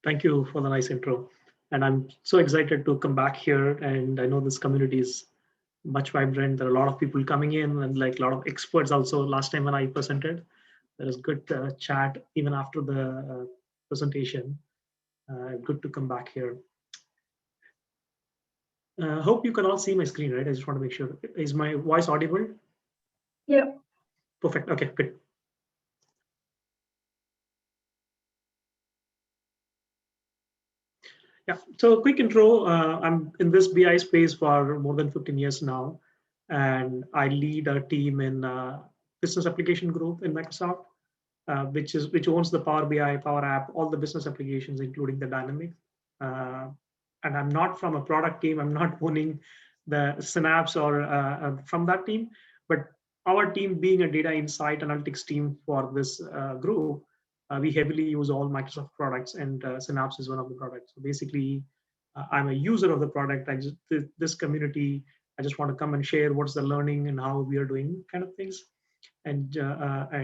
Thank you for the nice intro. And I'm so excited to come back here. And I know this community is much vibrant. There are a lot of people coming in and like a lot of experts also. Last time when I presented, there is good chat even after the presentation. Good to come back here. Hope you can all see my screen, right? I just want to make sure. Is my voice audible? Yeah. Perfect. Okay, good. Yeah, so quick intro. I'm in this BI space for more than 15 years now, and I lead a team in business application group in Microsoft, which owns the Power BI, Power App, all the business applications, including the Dynamics. And I'm not from a product team. I'm not owning the Synapse or from that team, but our team being a data insight analytics team for this group, we heavily use all Microsoft products, and Synapse is one of the products. So basically, I'm a user of the product. This community, I just want to come and share what's the learning and how we are doing kind of things, and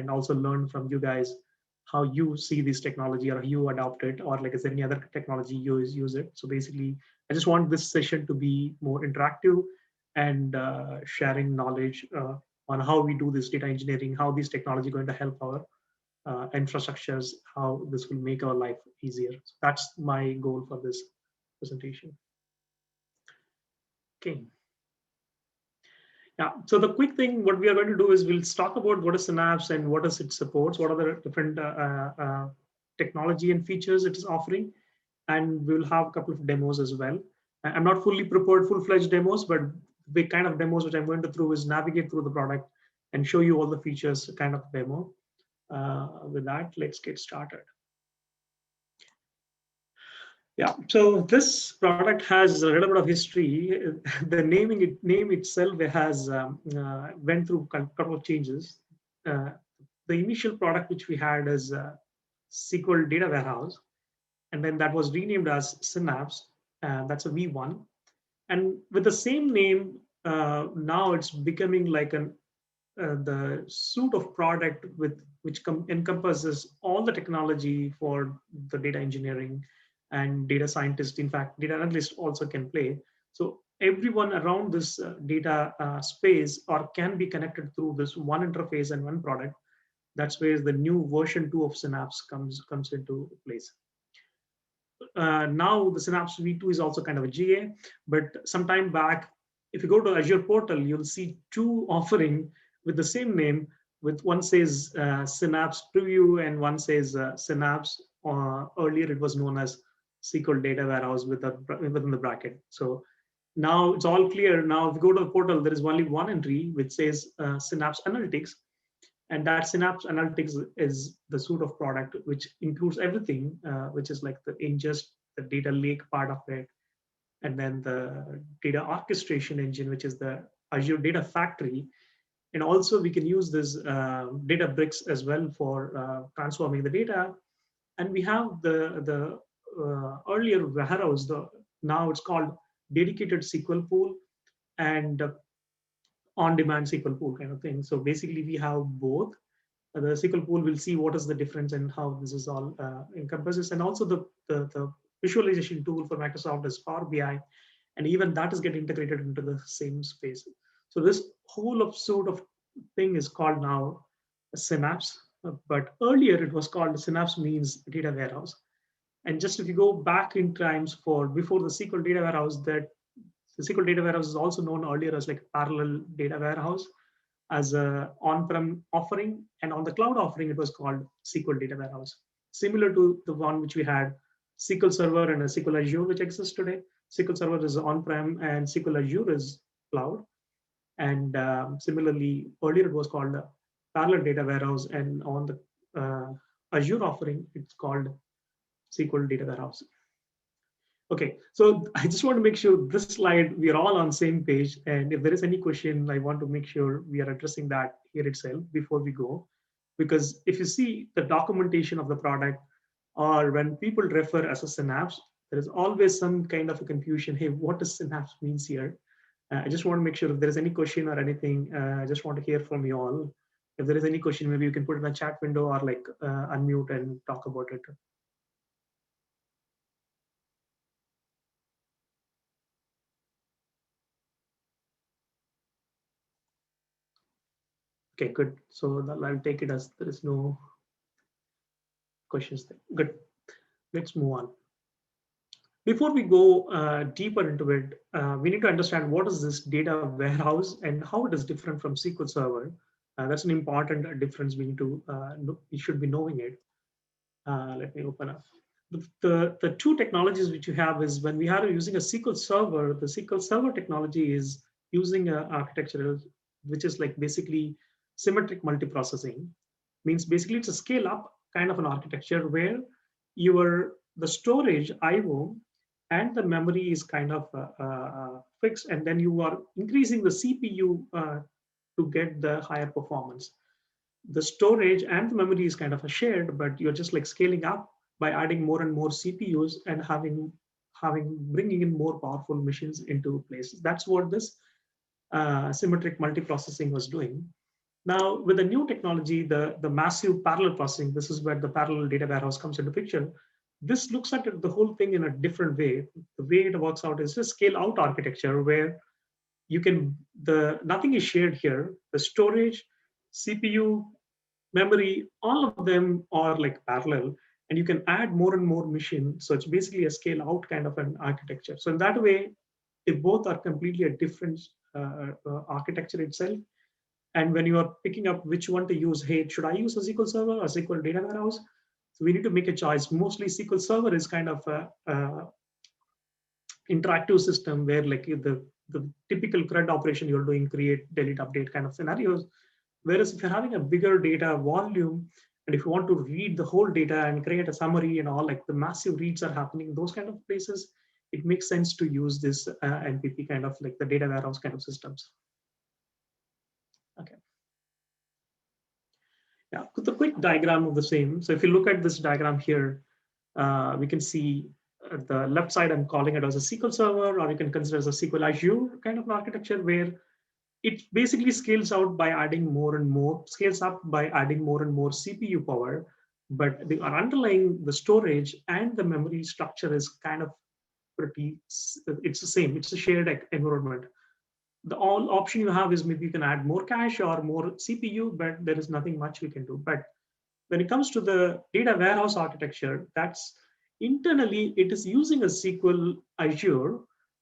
also learn from you guys how you see this technology or you adopt it, or like is there any other technology you use it. So basically, I just want this session to be more interactive and sharing knowledge on how we do this data engineering, how this technology going to help our infrastructures, how this will make our life easier. So that's my goal for this presentation. Okay. Yeah, so the quick thing, what we are going to do is we'll talk about what is Synapse and what does it supports, what are the different technology and features it is offering, and we'll have a couple of demos as well. I'm not fully prepared full-fledged demos, but the kind of demos which I'm going to through is navigate through the product and show you all the features kind of demo. With that, let's get started. Yeah, so this product has a little bit of history. The name itself has went through a couple of changes. The initial product which we had is SQL Data Warehouse, and then that was renamed as Synapse. That's a V1, and with the same name, now it's becoming like the suite of product which encompasses all the technology for the data engineering and data scientist. In fact, data analyst also can play. So everyone around this data space or can be connected through this one interface and one product. That's where the new version 2 of Synapse comes into place. Now the Synapse V2 is also kind of a GA, but sometime back, if you go to Azure portal, you'll see two offering with the same name. With one says Synapse Preview and one says Synapse. Earlier, it was known as SQL Data Warehouse within the bracket. So now it's all clear. Now, if you go to the portal, there is only one entry which says Synapse Analytics, and that Synapse Analytics is the suite of product which includes everything, which is like the ingest, the data lake part of it, and then the data orchestration engine, which is the Azure Data Factory. And also we can use this data bricks as well for transforming the data. And we have the earlier warehouse, now it's called dedicated SQL Pool and on-demand SQL Pool kind of thing. So basically we have both. The SQL Pool will see what is the difference and how this is all encompasses. And also the visualization tool for Microsoft is Power BI. And even that is getting integrated into the same space. So this whole of sort of thing is called now Synapse. But earlier it was called Synapse means data warehouse. And just if you go back in times for before the SQL data warehouse, that the SQL data warehouse is also known earlier as like parallel data warehouse as a on-prem offering, and on the cloud offering, it was called SQL Data Warehouse, similar to the one which we had SQL Server and a SQL Azure, which exists today. SQL Server is on-prem and SQL Azure is cloud. And similarly, earlier it was called Parallel Data Warehouse, and on the Azure offering, it's called SQL Data Warehouse. Okay, so I just want to make sure this slide, we are all on the same page. And if there is any question, I want to make sure we are addressing that here itself before we go. Because if you see the documentation of the product, or when people refer as a Synapse, there is always some kind of a confusion. Hey, what does Synapse means here? I just want to make sure if there is any question or anything, I just want to hear from you all. If there is any question, maybe you can put it in the chat window or like unmute and talk about it. Okay, good. So I'll take it as there is no questions there. Good. Let's move on. Before we go deeper into it, we need to understand what is this data warehouse and how it is different from SQL Server. That's an important difference. We need to we should be knowing it. Let me open up. The two technologies which you have is when we are using a SQL Server, the SQL Server technology is using an architecture which is like basically symmetric multiprocessing. Means basically it's a scale up kind of an architecture where the storage IO and the memory is kind of fixed, and then you are increasing the CPU to get the higher performance. The storage and the memory is kind of a shared, but you're just like scaling up by adding more and more CPUs and bringing in more powerful machines into place. That's what this symmetric multiprocessing was doing. Now, with the new technology, the massive parallel processing, this is where the parallel data warehouse comes into picture. This looks at the whole thing in a different way. The way it works out is a scale out architecture where you can, nothing is shared here. The storage, CPU, memory, all of them are like parallel, and you can add more and more machine. So it's basically a scale out kind of an architecture. So in that way, they both are completely a different architecture itself. And when you are picking up which one to use, hey, should I use a SQL Server or SQL Data Warehouse? So we need to make a choice. Mostly SQL Server is kind of a interactive system where like the typical CRUD operation you're doing, create, delete, update kind of scenarios. Whereas if you're having a bigger data volume, and if you want to read the whole data and create a summary and all, like the massive reads are happening, those kind of places, it makes sense to use this NPP kind of like the data warehouse kind of systems. Okay. Yeah, the quick diagram of the same. So if you look at this diagram here, we can see the left side, I'm calling it as a SQL Server, or you can consider as a SQL Azure kind of an architecture where it basically scales out by adding more and more, scales up by adding more and more CPU power, but the underlying, the storage and the memory structure is kind of pretty, it's the same, it's a shared environment. The all option you have is maybe you can add more cache or more CPU, but there is nothing much we can do. But when it comes to the data warehouse architecture, that's internally, it is using a SQL Azure,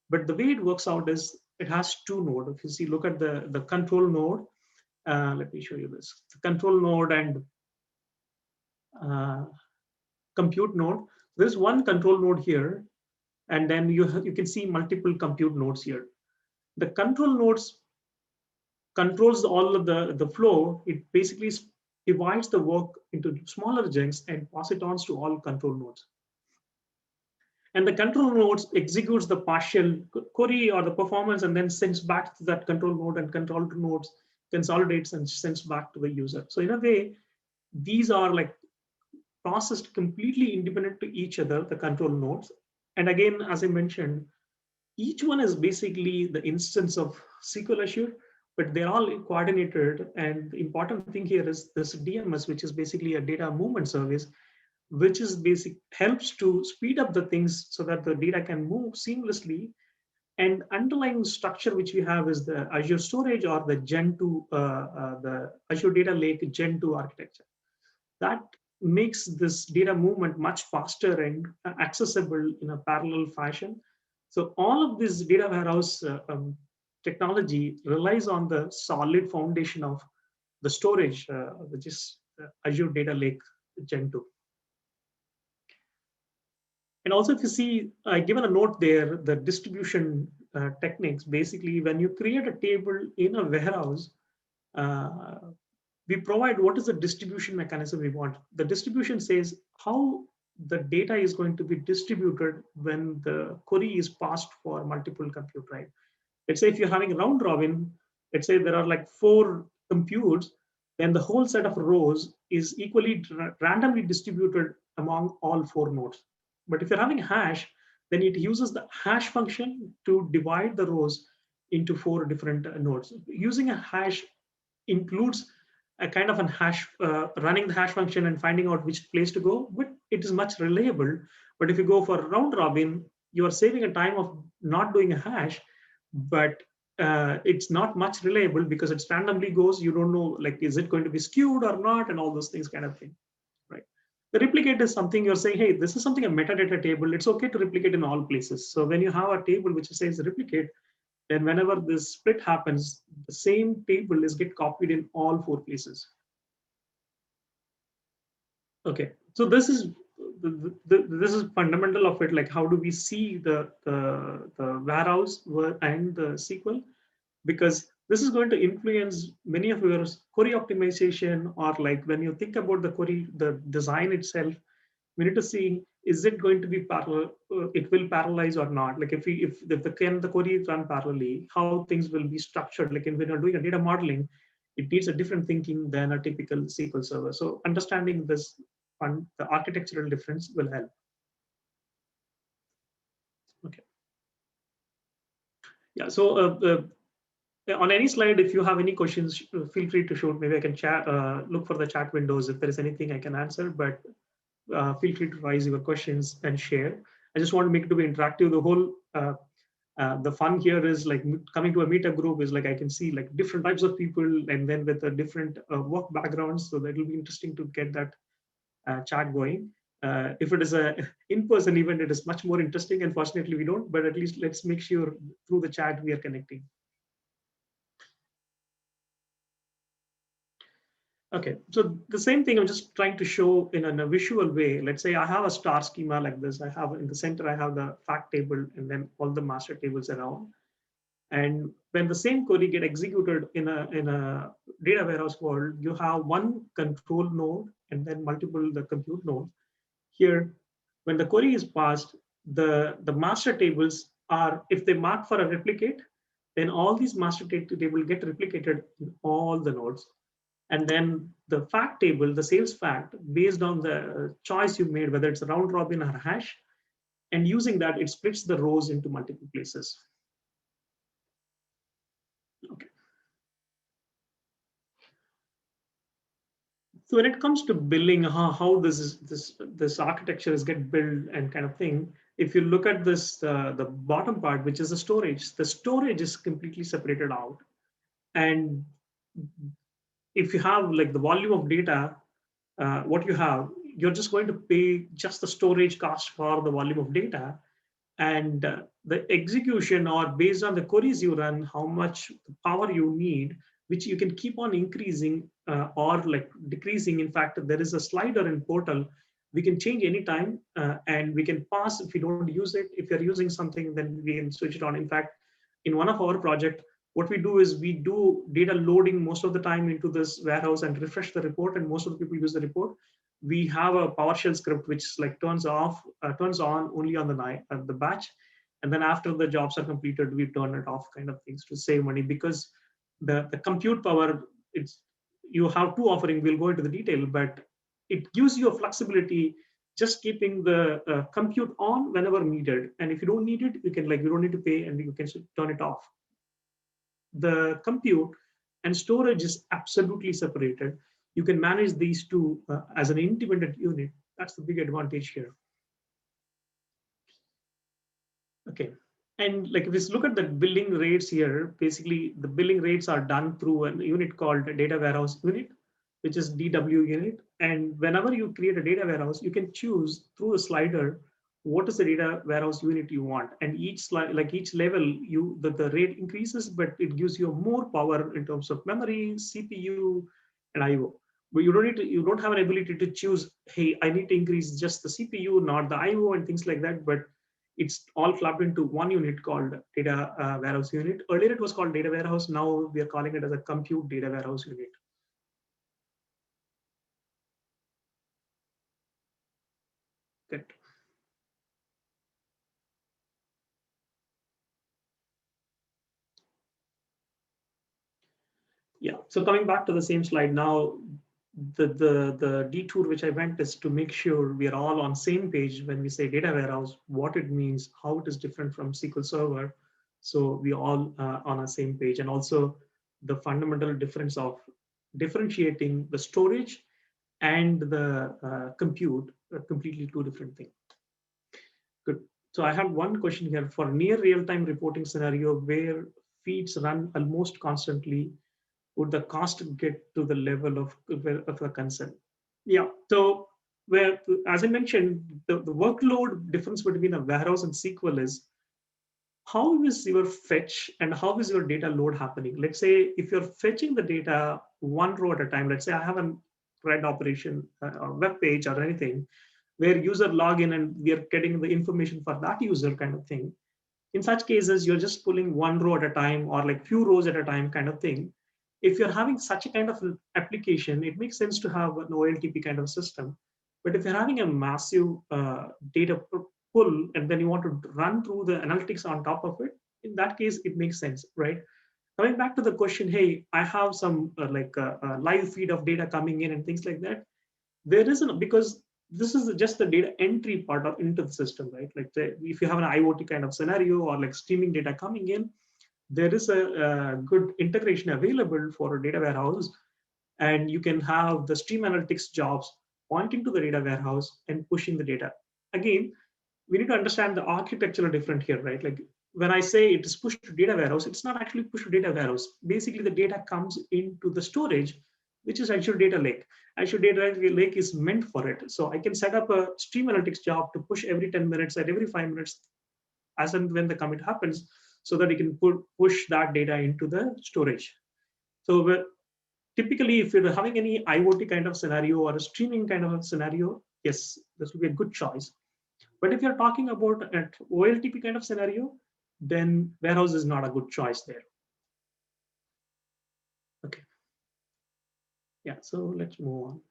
but the way it works out is it has two nodes. If you see, look at the control node. Let me show you this. The control node and compute node. There's one control node here, and then you can see multiple compute nodes here. The control nodes controls all of the flow. It basically divides the work into smaller chunks and pass it on to all control nodes. And the control nodes executes the partial query or the performance and then sends back to that control node, and control nodes consolidates and sends back to the user. So in a way, these are like processed completely independent to each other, the control nodes. And again, as I mentioned, each one is basically the instance of SQL Azure, but they're all coordinated. And the important thing here is this DMS, which is basically a data movement service, which is helps to speed up the things so that the data can move seamlessly. And underlying structure which we have is the Azure storage or the Gen 2, the Azure Data Lake Gen 2 architecture. That makes this data movement much faster and accessible in a parallel fashion. So all of this data warehouse technology relies on the solid foundation of the storage, which is Azure Data Lake Gen 2. And also, if you see, given a note there, the distribution techniques, basically, when you create a table in a warehouse, we provide what is the distribution mechanism we want. The distribution says how the data is going to be distributed when the query is passed for multiple compute, right? Let's say if you're having a round robin, let's say there are like 4 computes, then the whole set of rows is equally randomly distributed among all 4 nodes. But if you're having hash, then it uses the hash function to divide the rows into 4 different nodes. Using a hash includes a kind of a hash, running the hash function and finding out which place to go, but it is much reliable. But if you go for round robin, you are saving a time of not doing a hash, but it's not much reliable because it randomly goes. You don't know, like, is it going to be skewed or not, and all those things kind of thing, right? The replicate is something you're saying, hey, this is something a metadata table. It's okay to replicate in all places. So when you have a table which says replicate, then whenever this split happens, the same table is get copied in all 4 places. Okay, so this is this is fundamental of it. Like, how do we see the warehouse and the SQL? Because this is going to influence many of your query optimization, or like when you think about the query, the design itself, we need to see, is it going to be parallel, it will parallelize or not? Like if the query run parallelly, how things will be structured. Like when you're doing a data modeling, it needs a different thinking than a typical SQL server. So understanding this, the architectural difference will help. Okay. Yeah. So on any slide, if you have any questions, feel free to shoot. Maybe I can chat, look for the chat windows. If there is anything I can answer, but feel free to raise your questions and share. I just want to make it to be interactive. The whole the fun here is like coming to a meetup group is like I can see like different types of people, and then with a different work backgrounds. So that will be interesting to get that chat going. If it is a in-person event, it is much more interesting. Unfortunately, we don't, but at least let's make sure through the chat we are connecting. Okay, so the same thing I'm just trying to show in a visual way. Let's say I have a star schema like this. I have in the center, I have the fact table and then all the master tables around. And when the same query get executed in a data warehouse world, you have one control node and then multiple the compute nodes. Here, when the query is passed, the master tables are, if they mark for a replicate, then all these master table get replicated in all the nodes. And then the fact table, the sales fact, based on the choice you made, whether it's a round robin or a hash, and using that, it splits the rows into multiple places. Okay. So when it comes to building, how this architecture is get built and kind of thing, if you look at this, the bottom part, which is the storage is completely separated out. And if you have like the volume of data, what you have, you're just going to pay just the storage cost for the volume of data, and the execution, or based on the queries you run, how much power you need, which you can keep on increasing or like decreasing. In fact, there is a slider in portal we can change anytime, and we can pass if you don't use it. If you're using something, then we can switch it on. In fact, in one of our project, what we do is we do data loading most of the time into this warehouse and refresh the report, and most of the people use the report. We have a PowerShell script which like turns on only on the night the batch, and then after the jobs are completed, we turn it off, kind of things, to save money. Because the compute power, it's, you have two offering, we'll go into the detail, but it gives you a flexibility, just keeping the compute on whenever needed, and if you don't need it, you can, like, you don't need to pay and you can turn it off. The compute and storage is absolutely separated. You can manage these two as an independent unit. That's the big advantage here. Okay, and like if we look at the billing rates here, basically the billing rates are done through a unit called a data warehouse unit, which is DW unit. And whenever you create a data warehouse, you can choose through a slider what is the data warehouse unit you want. And each slide, like each level, the rate increases, but it gives you more power in terms of memory, CPU, and IO. But you don't have an ability to choose, hey, I need to increase just the CPU, not the IO and things like that. But it's all clubbed into one unit called data warehouse unit. Earlier it was called data warehouse. Now we are calling it as a compute data warehouse unit. Good. Yeah, so coming back to the same slide now, the detour which I went is to make sure we are all on same page when we say data warehouse, what it means, how it is different from SQL Server. So we all on a same page, and also the fundamental difference of differentiating the storage and the compute are completely two different things. Good. So I have one question here for near real-time reporting scenario where feeds run almost constantly, would the cost get to the level of the concern? Yeah. So where, as I mentioned, the workload difference between a warehouse and SQL is how is your fetch and how is your data load happening? Let's say if you're fetching the data one row at a time, let's say I have a thread operation or web page or anything where user log in and we are getting the information for that user kind of thing. In such cases, you're just pulling one row at a time or like few rows at a time kind of thing. If you're having such a kind of application, it makes sense to have an OLTP kind of system. But if you're having a massive data pull and then you want to run through the analytics on top of it, in that case, it makes sense, right? Coming back to the question, hey, I have some live feed of data coming in and things like that. There isn't, because this is just the data entry part of into the system, right? Like if you have an IoT kind of scenario or like streaming data coming in, there is a good integration available for a data warehouse, and you can have the stream analytics jobs pointing to the data warehouse and pushing the data. Again, we need to understand the architecture different here, right? Like when I say it is pushed to data warehouse, it's not actually pushed to data warehouse. Basically, the data comes into the storage, which is Azure Data Lake. Azure Data Lake is meant for it. So I can set up a stream analytics job to push every 10 minutes and every 5 minutes as and when the commit happens, so that you can push that data into the storage. So typically, if you're having any IoT kind of scenario or a streaming kind of a scenario, yes, this will be a good choice. But if you're talking about an OLTP kind of scenario, then warehouse is not a good choice there. Okay. Yeah, so let's move on.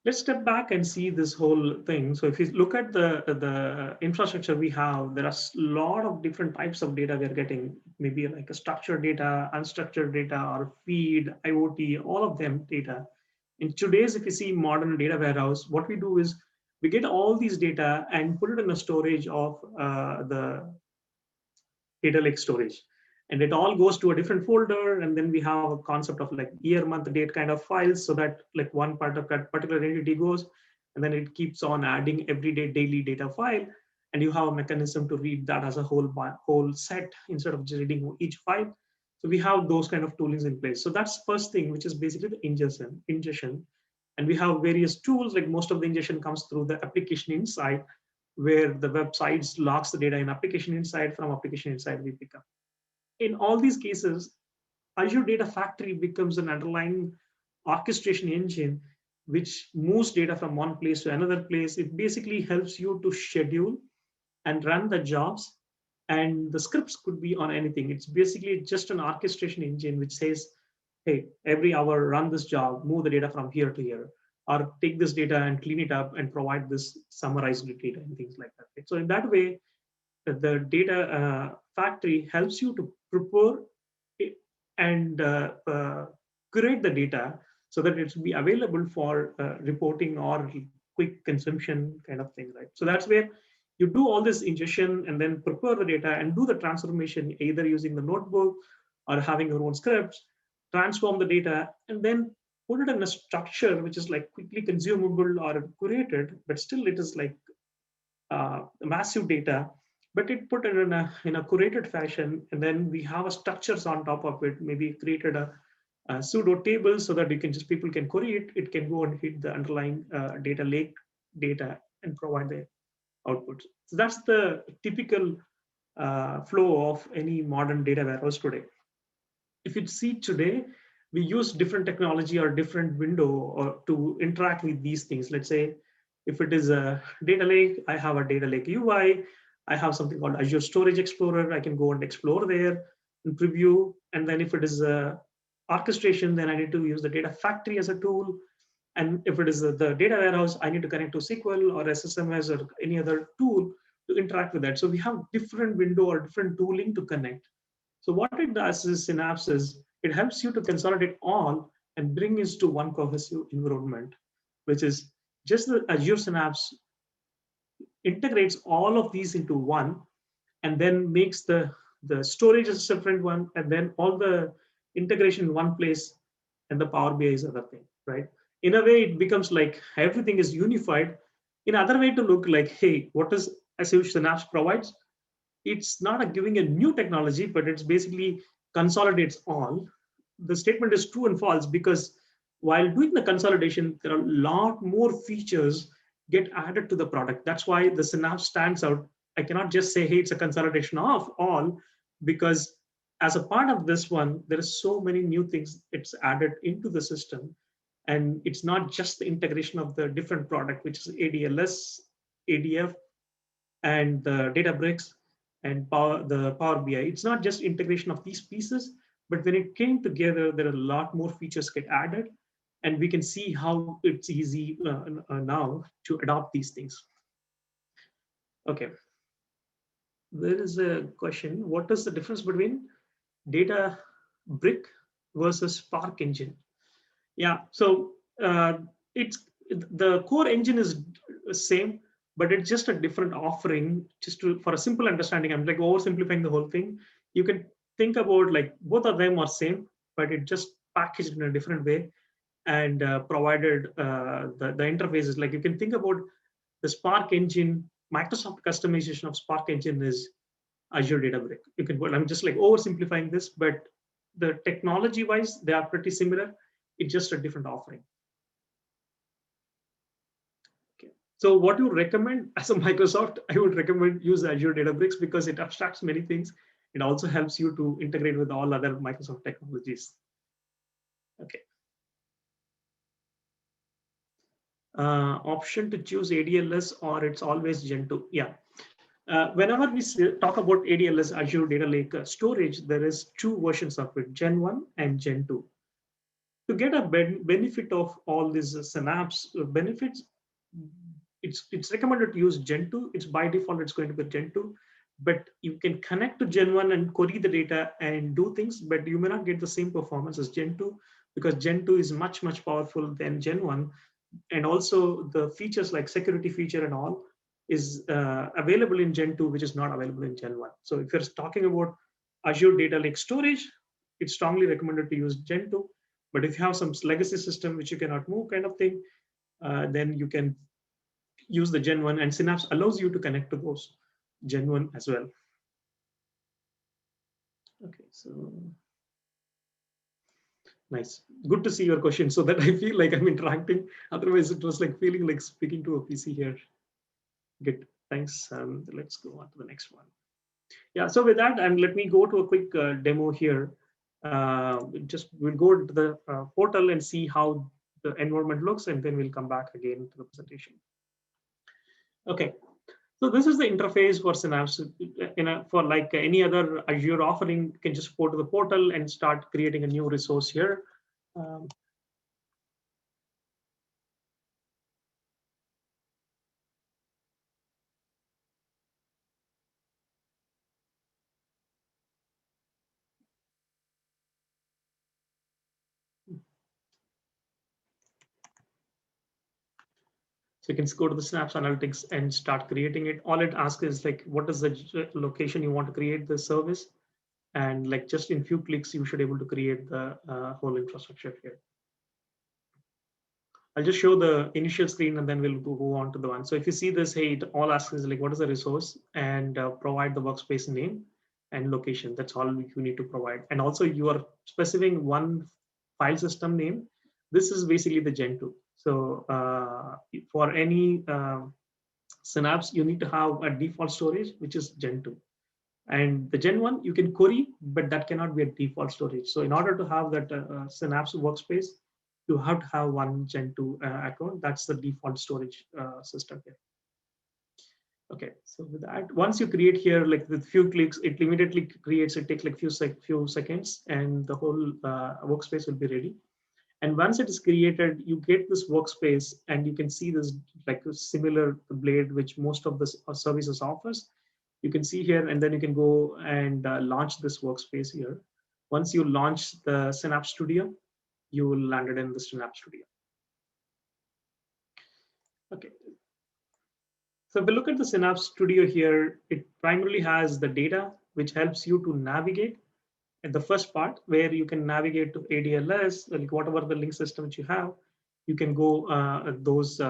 Let's step back and see this whole thing. So if you look at the infrastructure we have, there are a lot of different types of data we're getting, maybe like a structured data, unstructured data, or feed, IoT, all of them data. In today's, if you see modern data warehouse, what we do is we get all these data and put it in a storage of the data lake storage. And it all goes to a different folder. And then we have a concept of like year, month, date kind of files, so that like one part of that particular entity goes, and then it keeps on adding everyday daily data file. And you have a mechanism to read that as a whole set instead of just reading each file. So we have those kind of toolings in place. So that's first thing, which is basically the ingestion. And we have various tools, like most of the ingestion comes through the application inside, where the websites logs the data in application inside, from application inside we pick up. In all these cases, Azure Data Factory becomes an underlying orchestration engine which moves data from one place to another place. It basically helps you to schedule and run the jobs, and the scripts could be on anything. It's basically just an orchestration engine which says, hey, every hour run this job, move the data from here to here, or take this data and clean it up and provide this summarized data and things like that. So in that way, the data factory helps you to prepare and curate the data so that it will be available for reporting or quick consumption kind of thing, right? So that's where you do all this ingestion and then prepare the data and do the transformation, either using the notebook or having your own scripts, transform the data, and then put it in a structure which is like quickly consumable or curated, but still it is like massive data, but it put it in a curated fashion, and then we have a structures on top of it. Maybe created a pseudo table so that you can just people can query it. It can go and hit the underlying data lake data and provide the outputs. So that's the typical flow of any modern data warehouse today. If you see today, we use different technology or different window or to interact with these things. Let's say if it is a data lake, I have a data lake UI. I have something called Azure Storage Explorer. I can go and explore there and preview. And then if it is a orchestration, then I need to use the data factory as a tool. And if it is the data warehouse, I need to connect to SQL or SSMS or any other tool to interact with that. So we have different window or different tooling to connect. So what it does is Synapse is it helps you to consolidate all and bring it to one cohesive environment, which is just the Azure Synapse integrates all of these into one, and then makes the storage is a separate one, and then all the integration in one place, and the Power BI is other thing, right? In a way, it becomes like everything is unified. In other way to look like, hey, what does Azure Synapse provides? it's not giving a new technology, but it's basically consolidates all. The statement is true and false because while doing the consolidation, there are a lot more features get added to the product. That's why the Synapse stands out. I cannot just say, hey, it's a consolidation of all, because as a part of this one, there is so many new things it's added into the system. And it's not just the integration of the different product, which is ADLS, ADF, and the Databricks and the Power BI. It's not just integration of these pieces, but when it came together, there are a lot more features get added, and we can see how it's easy now to adopt these things. Okay, there is a question. What is the difference between Databrick versus Spark Engine? Yeah, so it's the core engine is same, but it's just a different offering. Just for a simple understanding, I'm like oversimplifying the whole thing. You can think about like both of them are same, but it just packaged in a different way and provided the interfaces. Like you can think about the Spark engine, Microsoft customization of Spark engine is Azure Databrick. You can. I'm just like oversimplifying this, but the technology wise, they are pretty similar. It's just a different offering. Okay. So what you recommend as a Microsoft, I would recommend use Azure Databricks because it abstracts many things. It also helps you to integrate with all other Microsoft technologies. Okay. Option to choose ADLS or it's always Gen 2. Yeah. Whenever we talk about ADLS, Azure Data Lake storage, there is two versions of it, Gen 1 and Gen 2. To get a benefit of all these Synapse benefits, it's recommended to use Gen 2. It's by default, it's going to be Gen 2, but you can connect to Gen 1 and query the data and do things, but you may not get the same performance as Gen 2 because Gen 2 is much, much powerful than Gen 1. And also the features like security feature and all is available in Gen 2, which is not available in Gen 1. So if you're talking about Azure Data Lake storage, it's strongly recommended to use Gen 2. But if you have some legacy system which you cannot move kind of thing, then you can use the Gen 1, and Synapse allows you to connect to those Gen 1 as well. Okay, so nice. Good to see your question so that I feel like I'm interacting. Otherwise, it was like feeling like speaking to a PC here. Good, thanks. Let's go on to the next one. Yeah, so with that, and let me go to a quick demo here. We'll go to the portal and see how the environment looks, and then we'll come back again to the presentation. Okay, so this is the interface for Synapse. For like any other Azure offering, you can just go to the portal and start creating a new resource here. So you can go to the Synapse Analytics and start creating it. All it asks is like, what is the location you want to create the service? And like just in few clicks, you should be able to create the whole infrastructure here. I'll just show the initial screen and then we'll go on to the one. So if you see this, hey, it all asks is like, what is the resource and provide the workspace name and location. That's all you need to provide. And also you are specifying one file system name. This is basically the Gen 2. So for any Synapse, you need to have a default storage, which is Gen 2. And the Gen 1, you can query, but that cannot be a default storage. So in order to have that Synapse workspace, you have to have one Gen 2 account. That's the default storage system here. Okay, so with that, once you create here, like with few clicks, it immediately creates, it takes like few seconds and the whole workspace will be ready. And once it is created, you get this workspace and you can see this like a similar blade, which most of the services offers. You can see here, and then you can go and launch this workspace here. Once you launch the Synapse Studio, you will land it in the Synapse Studio. Okay. So if we look at the Synapse Studio here, it primarily has the data, which helps you to navigate at the first part where you can navigate to ADLS, like whatever the link system that you have, you can go at those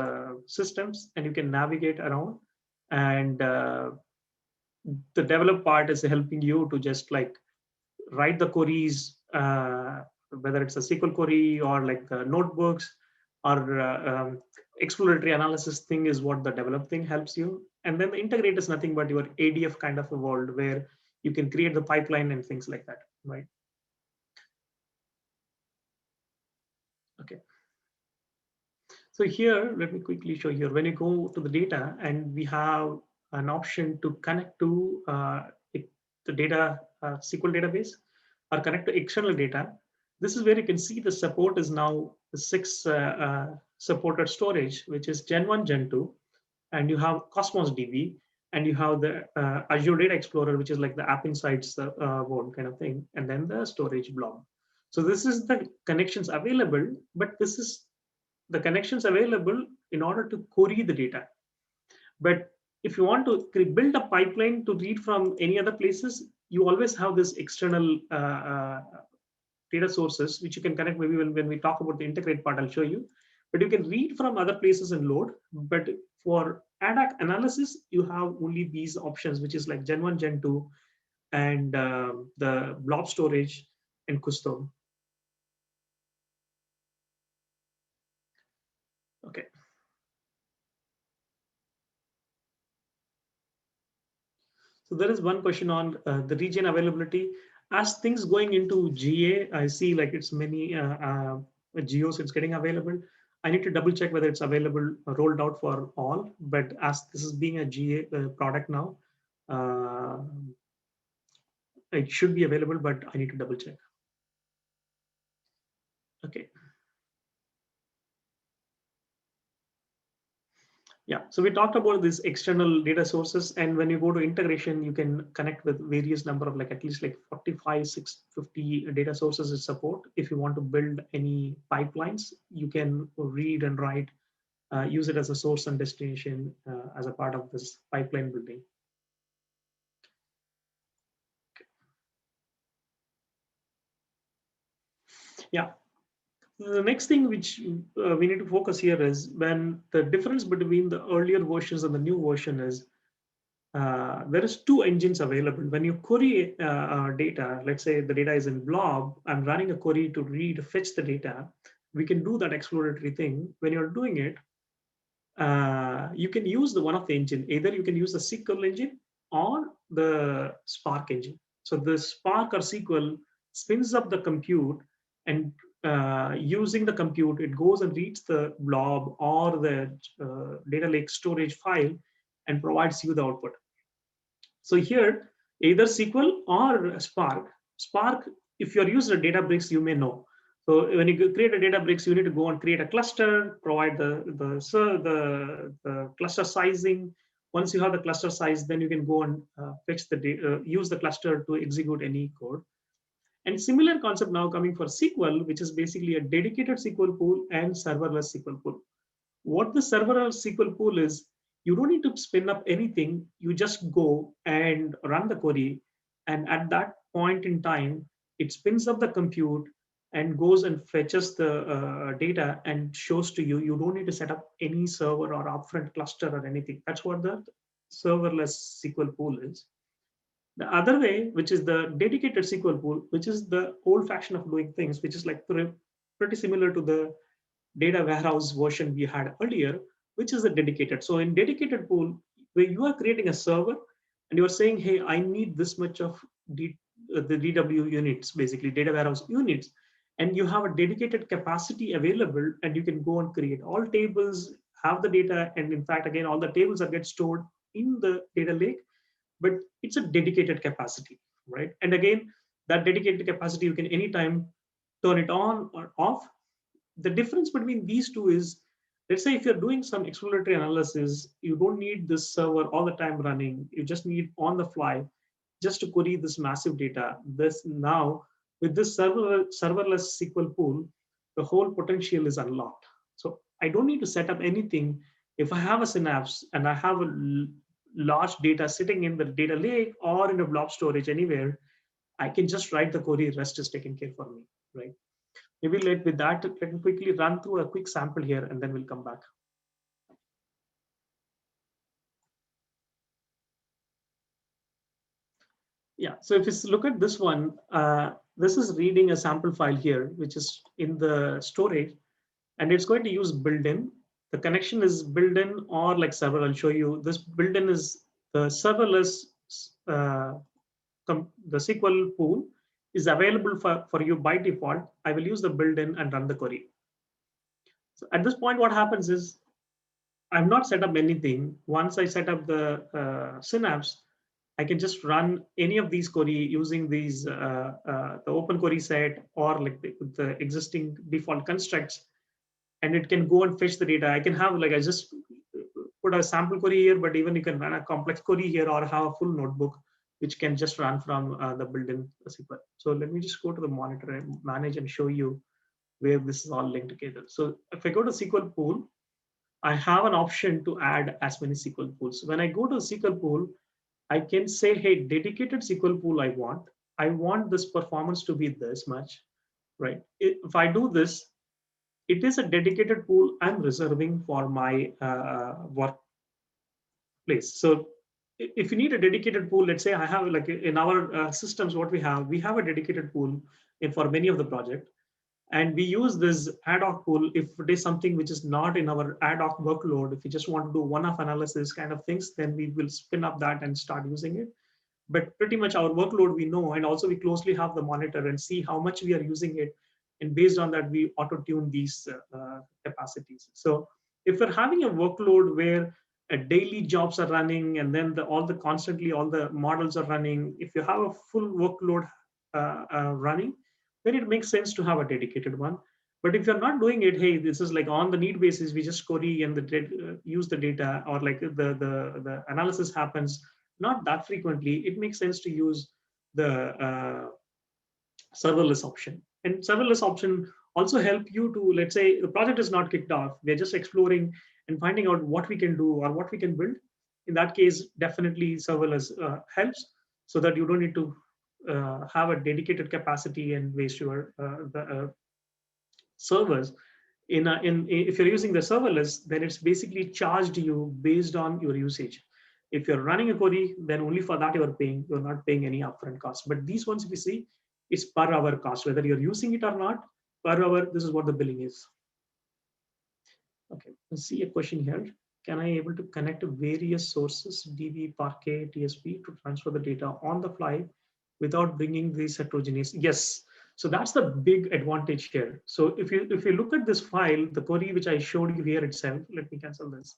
systems and you can navigate around and the develop part is helping you to just like write the queries, whether it's a SQL query or like notebooks or exploratory analysis thing is what the develop thing helps you. And then the integrate is nothing but your ADF kind of a world where you can create the pipeline and things like that, right? Okay. So here, let me quickly show here. When you go to the data and we have an option to connect to the data SQL database or connect to external data, this is where you can see the support is now the 6 supported storage, which is Gen 1, Gen 2, and you have Cosmos DB, and you have the Azure Data Explorer, which is like the App Insights world kind of thing, and then the storage blob. So this is the connections available, but this is the connections available in order to query the data. But if you want to build a pipeline to read from any other places, you always have this external data sources, which you can connect. Maybe when we talk about the integrate part, I'll show you. But you can read from other places and load. But for ad hoc analysis, you have only these options, which is like Gen 1, Gen 2, and the blob storage and custom. Okay. So there is one question on the region availability. As things going into GA, I see like it's many geos it's getting available. I need to double check whether it's available rolled out for all. But as this is being a GA product now, it should be available, but I need to double check. Okay. Yeah, so we talked about these external data sources, and when you go to integration, you can connect with various number of like at least like 45, 650 data sources it support. If you want to build any pipelines, you can read and write, use it as a source and destination as a part of this pipeline building. Yeah. The next thing which we need to focus here is when the difference between the earlier versions and the new version is there is 2 engines available. When you query data, let's say the data is in blob, I'm running a query to read, fetch the data. We can do that exploratory thing. When you're doing it, you can use the one of the engine. Either you can use the SQL engine or the Spark engine. So the Spark or SQL spins up the compute, and using the compute, it goes and reads the blob or the data lake storage file and provides you the output. So here, either SQL or Spark. Spark, if you're using a Databricks, you may know. So when you create a Databricks, you need to go and create a cluster, provide the cluster sizing. Once you have the cluster size, then you can go and fetch the data, use the cluster to execute any code. And similar concept now coming for SQL, which is basically a dedicated SQL pool and serverless SQL pool. What the serverless SQL pool is, you don't need to spin up anything. You just go and run the query. And at that point in time, it spins up the compute and goes and fetches the data and shows to you. You don't need to set up any server or upfront cluster or anything. That's what the serverless SQL pool is. The other way, which is the dedicated SQL pool, which is the old fashion of doing things, which is like pretty similar to the data warehouse version we had earlier, which is a dedicated. So in dedicated pool, where you are creating a server and you are saying, hey, I need this much of the DW units, basically data warehouse units, and you have a dedicated capacity available, and you can go and create all tables, have the data, and in fact, again, all the tables are get stored in the data lake, but it's a dedicated capacity, right? And again, that dedicated capacity, you can anytime turn it on or off. The difference between these two is, let's say if you're doing some exploratory analysis, you don't need this server all the time running. You just need on the fly just to query this massive data. This now with this serverless SQL pool, the whole potential is unlocked. So I don't need to set up anything. If I have a Synapse and I have a large data sitting in the data lake or in a blob storage anywhere, I can just write the query, rest is taken care for me, right? Maybe with that, let me quickly run through a quick sample here and then we'll come back. Yeah, so if you look at this one, this is reading a sample file here, which is in the storage, and it's going to use built-in. The connection is built-in or like server. I'll show you. This built-in is the serverless, uh, the SQL pool is available for you by default. I will use the built-in and run the query. So at this point, what happens is I've not set up anything. Once I set up the Synapse, I can just run any of these query using these the open query set or like the existing default constructs, and it can go and fetch the data. I can have like I just put a sample query here, but even you can run a complex query here or have a full notebook which can just run from the built-in SQL. So let me just go to the monitor and manage and show you where this is all linked together. So if I go to SQL pool, I have an option to add as many SQL pools. When I go to SQL pool, I can say, hey, dedicated SQL pool I want. I want this performance to be this much, right? If I do this, it is a dedicated pool I'm reserving for my workplace. So if you need a dedicated pool, let's say I have like in our systems, what we have a dedicated pool for many of the project. And we use this ad hoc pool if it is something which is not in our ad hoc workload. If you just want to do one-off analysis kind of things, then we will spin up that and start using it. But pretty much our workload we know, and also we closely have the monitor and see how much we are using it. And based on that, we auto-tune these capacities. So if we're having a workload where daily jobs are running and then all the models are running, if you have a full workload running, then it makes sense to have a dedicated one. But if you're not doing it, hey, this is like on the need basis, we just query and use the data, or like the analysis happens not that frequently, it makes sense to use the serverless option. And serverless option also help you to, let's say the project is not kicked off, we're just exploring and finding out what we can do or what we can build. In that case, definitely serverless helps, so that you don't need to have a dedicated capacity and waste your servers. If you're using the serverless, then it's basically charged you based on your usage. If you're running a query, then only for that you're paying. You're not paying any upfront cost. But these ones, if you see, it's per hour cost, whether you're using it or not. Per hour, this is what the billing is. Okay, let's see a question here. Can I able to connect various sources, DB, Parquet, TSP, to transfer the data on the fly without bringing these heterogeneous? Yes. So that's the big advantage here. So if you look at this file, the query which I showed you here itself, let me cancel this.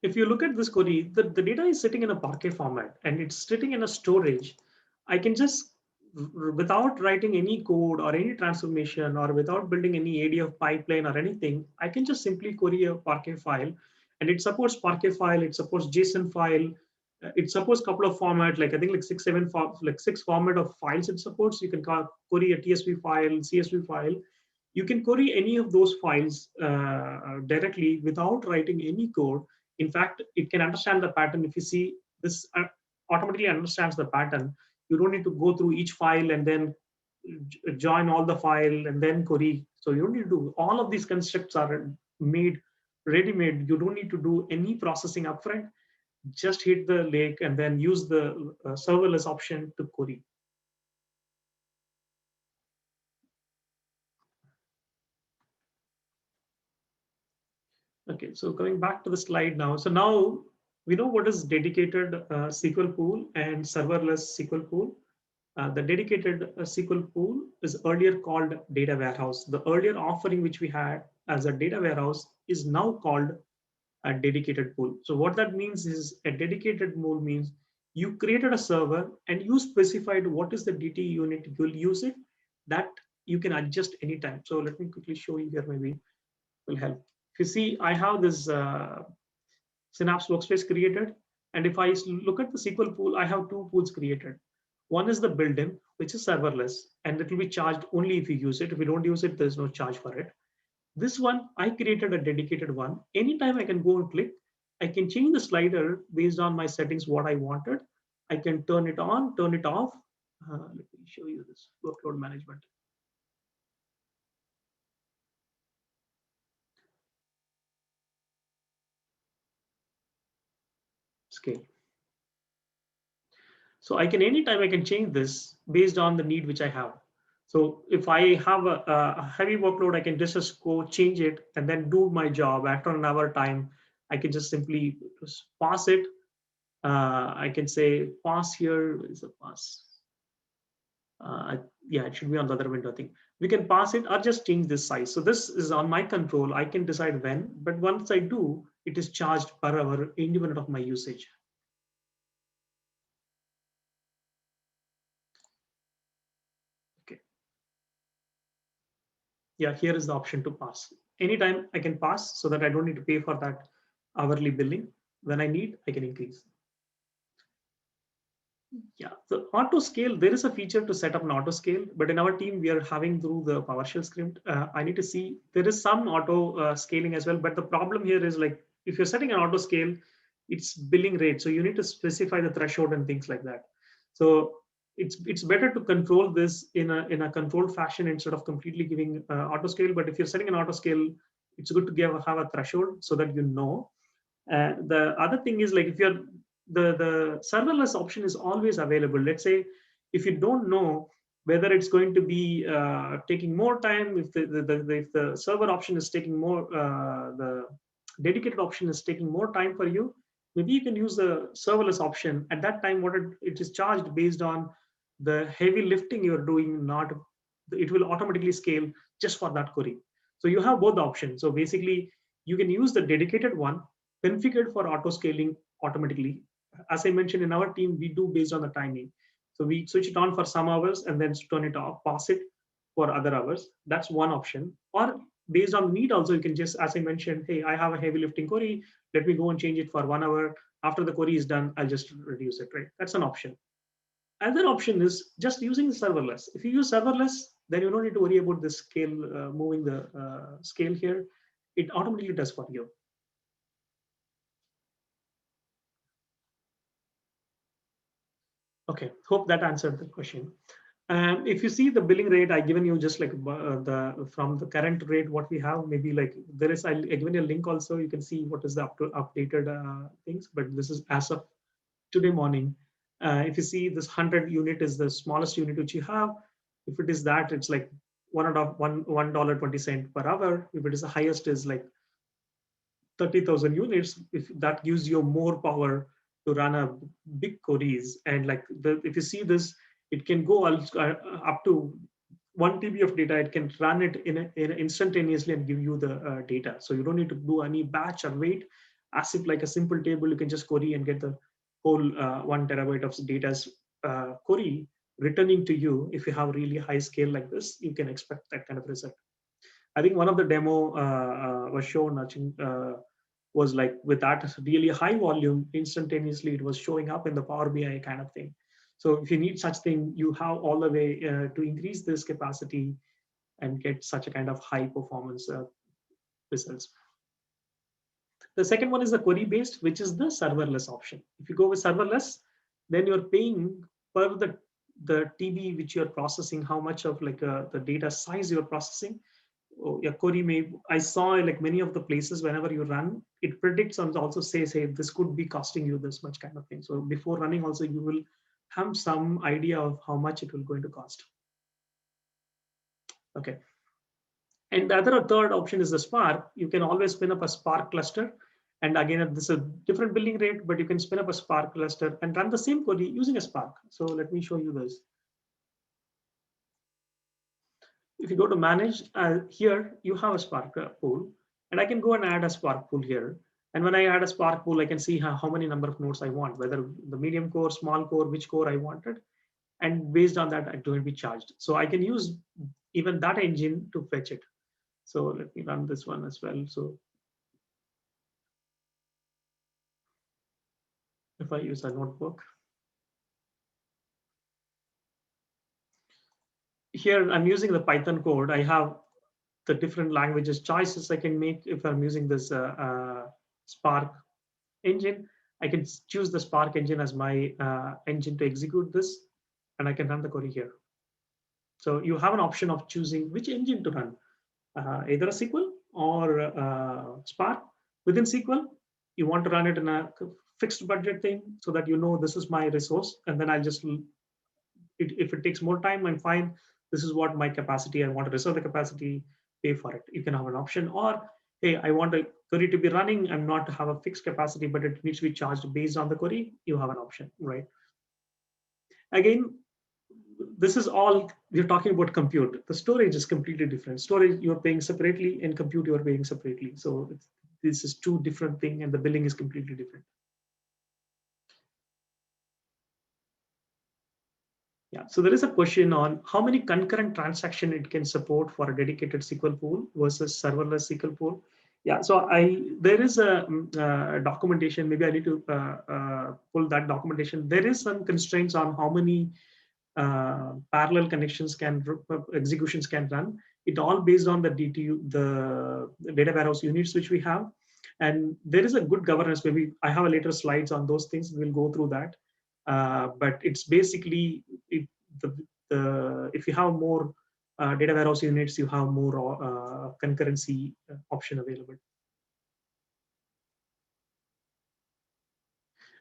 If you look at this query, the data is sitting in a Parquet format and it's sitting in a storage. I can just, without writing any code or any transformation or without building any ADF pipeline or anything, I can just simply query a Parquet file, and it supports Parquet file, it supports JSON file, it supports a couple of formats, like I think like six format of files it supports. You can query a TSV file, CSV file. You can query any of those files directly without writing any code. In fact, it can understand the pattern. If you see this, automatically understands the pattern. You don't need to go through each file and then join all the file and then query. So you don't need to do all of these constructs are made ready-made. You don't need to do any processing upfront. Just hit the lake and then use the serverless option to query. Okay, so coming back to the slide now. So now we know what is dedicated SQL pool and serverless SQL pool. The dedicated SQL pool is earlier called data warehouse. The earlier offering which we had as a data warehouse is now called a dedicated pool. So what that means is a dedicated pool means you created a server and you specified what is the DT unit you'll use it, that you can adjust anytime. So let me quickly show you here, maybe will help. If you see, I have this Synapse workspace created. And if I look at the SQL pool, I have two pools created. One is the built-in, which is serverless, and it will be charged only if you use it. If you don't use it, there's no charge for it. This one, I created a dedicated one. Anytime I can go and click, I can change the slider based on my settings, what I wanted. I can turn it on, turn it off. Let me show you this workload management. scale. So I can anytime I can change this based on the need which I have. So if I have a heavy workload, I can just go change it and then do my job. After an hour time, I can just simply just pass it. I can say pass here is a pass. Yeah, it should be on the other window thing. We can pass it or just change this size. So this is on my control. I can decide when, but once I do, it is charged per hour independent of my usage. Okay. Yeah, here is the option to pass. Anytime I can pass so that I don't need to pay for that hourly billing. When I need, I can increase. Yeah, so auto scale, there is a feature to set up an auto scale, but in our team, we are having through the PowerShell script. I need to see, there is some auto scaling as well, but the problem here is like, if you're setting an auto scale, it's billing rate. So you need to specify the threshold and things like that. So it's better to control this in a controlled fashion instead of completely giving auto scale. But if you're setting an auto scale, it's good to have a threshold so that you know. The other thing is like if you're the serverless option is always available. Let's say if you don't know whether it's going to be taking more time, if if the server option is taking more, the dedicated option is taking more time for you, maybe you can use the serverless option. At that time, what it is charged based on the heavy lifting you're doing, not it will automatically scale just for that query. So you have both options. So basically, you can use the dedicated one configured for auto scaling automatically. As I mentioned in our team, we do based on the timing. So we switch it on for some hours and then turn it off, pass it for other hours. That's one option. Or based on need also, you can just, as I mentioned, hey, I have a heavy lifting query. Let me go and change it for 1 hour. After the query is done, I'll just reduce it, right? That's an option. Another option is just using serverless. If you use serverless, then you don't need to worry about the scale, moving the scale here. It automatically does for you. Okay, hope that answered the question. If you see the billing rate, I given you just like from the current rate what we have. Maybe like there is I given you a link also. You can see what is the updated things. But this is as of today morning. If you see this 100 unit is the smallest unit which you have. If it is that, it's like $1.20 per hour. If it is the highest, is like 30,000 units. If that gives you more power to run a big queries, and like if you see this, it can go up to 1 TB of data. It can run it in instantaneously and give you the data. So you don't need to do any batch or wait. As if like a simple table, you can just query and get the whole 1 terabyte of data query returning to you. If you have really high scale like this, you can expect that kind of result. I think one of the demo was shown, I think, was like with that really high volume, instantaneously it was showing up in the Power BI kind of thing. So if you need such thing, you have all the way to increase this capacity and get such a kind of high performance results. The second one is the query based, which is the serverless option. If you go with serverless, then you're paying per the TB which you're processing, how much of like the data size you're processing. Your query may, I saw like many of the places whenever you run, it predicts and also says, hey, this could be costing you this much kind of thing. So before running also, you will have some idea of how much it will going to cost. Okay. And the other third option is the Spark. You can always spin up a Spark cluster. And again, this is a different billing rate, but you can spin up a Spark cluster and run the same query using a Spark. So let me show you this. If you go to manage, here you have a Spark pool, and I can go and add a Spark pool here. And when I add a Spark pool, I can see how many number of nodes I want, whether the medium core, small core, which core I wanted. And based on that, I'm going to be charged. So I can use even that engine to fetch it. So let me run this one as well. So if I use a notebook, here I'm using the Python code. I have the different languages choices I can make. If I'm using this Spark engine, I can choose the Spark engine as my engine to execute this, and I can run the query here. So you have an option of choosing which engine to run, either a SQL or Spark. Within SQL, you want to run it in a fixed budget thing so that you know this is my resource, and then I'll just if it takes more time, I'm fine. This is what my capacity. I want to reserve the capacity, pay for it. You can have an option, or hey, I want a query to be running. I'm not to have a fixed capacity, but it needs to be charged based on the query. You have an option, right? Again, this is all we're talking about compute. The storage is completely different. Storage you're paying separately, and compute you're paying separately. So this is two different things, and the billing is completely different. Yeah, so there is a question on how many concurrent transaction it can support for a dedicated SQL pool versus serverless SQL pool. Yeah, so there is a documentation. Maybe I need to pull that documentation. There is some constraints on how many parallel connections executions can run. It all based on the DTU, the data warehouse units which we have, and there is a good governance. Maybe I have a later slides on those things. We'll go through that. But it's basically if you have more data warehouse units, you have more concurrency option available.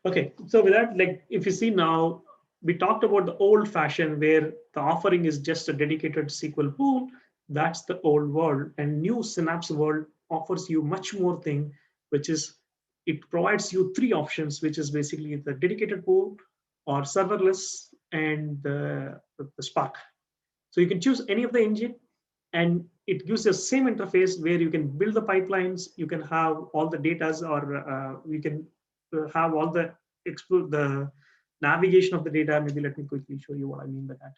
Okay, so with that, like if you see now, we talked about the old fashion where the offering is just a dedicated SQL pool. That's the old world, and new Synapse world offers you much more thing, which is it provides you three options, which is basically the dedicated pool or serverless and the Spark. So you can choose any of the engine, and it gives you the same interface where you can build the pipelines, you can have all the data, or you can have all the navigation of the data. Maybe let me quickly show you what I mean by that.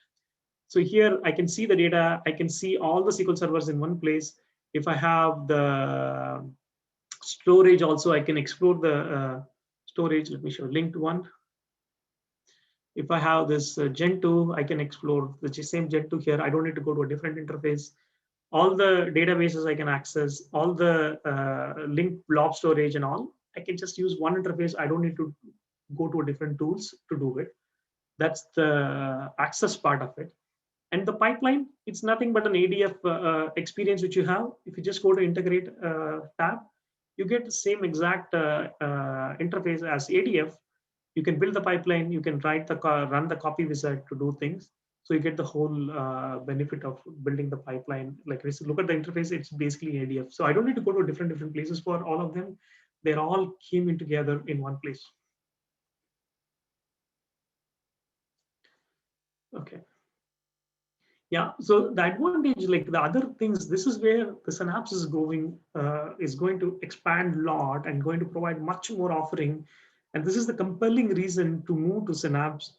So here I can see the data, I can see all the SQL servers in one place. If I have the storage also, I can explore the storage. Let me show linked one. If I have this Gen 2, I can explore the same Gen 2 here. I don't need to go to a different interface. All the databases I can access, all the linked blob storage and all, I can just use one interface. I don't need to go to different tools to do it. That's the access part of it. And the pipeline, it's nothing but an ADF experience which you have. If you just go to integrate tab, you get the same exact interface as ADF. You can build the pipeline, you can run the copy wizard to do things. So you get the whole benefit of building the pipeline. Like look at the interface, it's basically ADF. So I don't need to go to different places for all of them. They're all came in together in one place. Okay. Yeah, so the advantage, like the other things, this is where the Synapse is going to expand a lot and going to provide much more offering. And this is the compelling reason to move to Synapse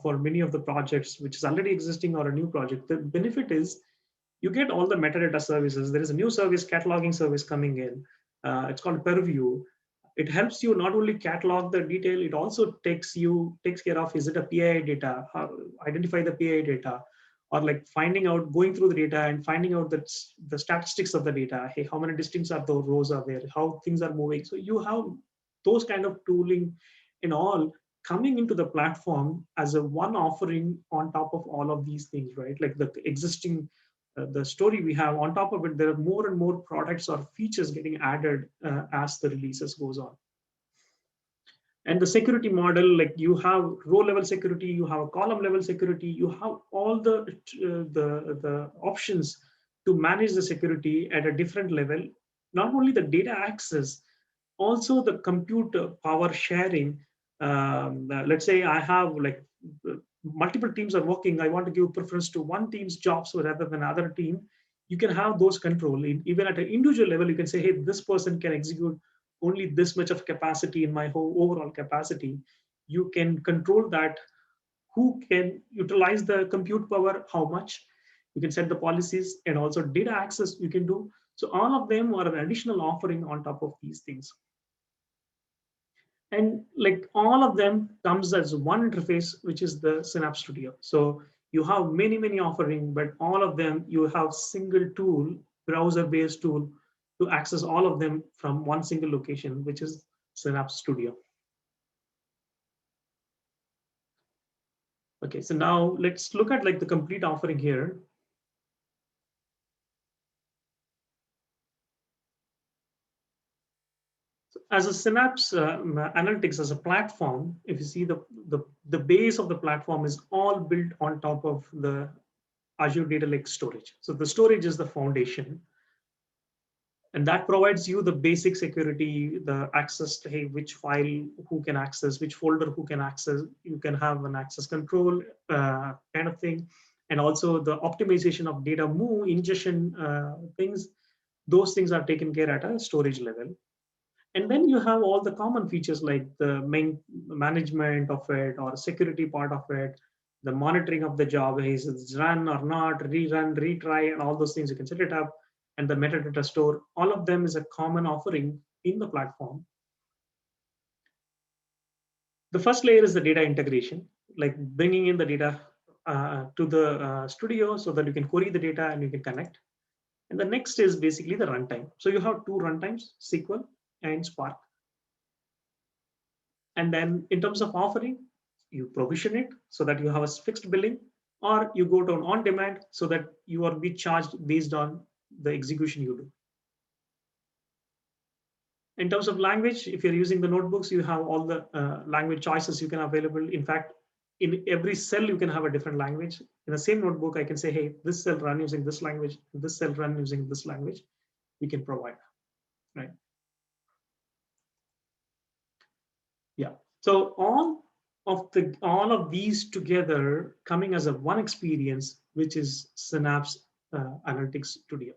for many of the projects, which is already existing or a new project. The benefit is you get all the metadata services. There is a new service, cataloging service coming in. It's called Purview. It helps you not only catalog the detail, it also takes care of, is it a PII data, identify the PII data, or like finding out, going through the data and finding out the statistics of the data. Hey, how many distincts are the rows are there? How things are moving? So you have those kind of tooling and all coming into the platform as a one offering on top of all of these things, right? Like the existing, the story we have on top of it, there are more and more products or features getting added as the releases goes on. And the security model, like you have row level security, you have a column level security, you have all the options to manage the security at a different level. Not only the data access, also the compute power sharing. Let's say I have like multiple teams are working. I want to give preference to one team's jobs rather than another team. You can have those control. Even at an individual level, you can say, hey, this person can execute only this much of capacity in my whole overall capacity. You can control that, who can utilize the compute power, how much. You can set the policies, and also data access you can do. So all of them are an additional offering on top of these things. And like all of them comes as one interface, which is the Synapse Studio. So you have many offering, but all of them, you have single tool, browser-based tool to access all of them from one single location, which is Synapse Studio. Okay, so now let's look at like the complete offering here. as a Synapse Analytics as a platform, if you see the base of the platform is all built on top of the Azure Data Lake storage. So the storage is the foundation. And that provides you the basic security, the access to, hey, which file, who can access, which folder, who can access. You can have an access control kind of thing. And also the optimization of data move, ingestion things, those things are taken care at a storage level. And then you have all the common features like the main management of it or security part of it, the monitoring of the job, is it's run or not, rerun, retry, and all those things you can set it up. And the metadata store, all of them is a common offering in the platform. The first layer is the data integration, like bringing in the data to the studio so that you can query the data and you can connect. And the next is basically the runtime. So you have two runtimes, SQL and Spark. And then in terms of offering, you provision it so that you have a fixed billing, or you go down on demand so that you are be charged based on the execution you do. In terms of language, if you're using the notebooks, you have all the language choices you can available. In fact, in every cell, you can have a different language. In the same notebook, I can say, hey, this cell run using this language, this cell run using this language, we can provide, right? Yeah. So all of these together coming as a one experience, which is Synapse Analytics Studio,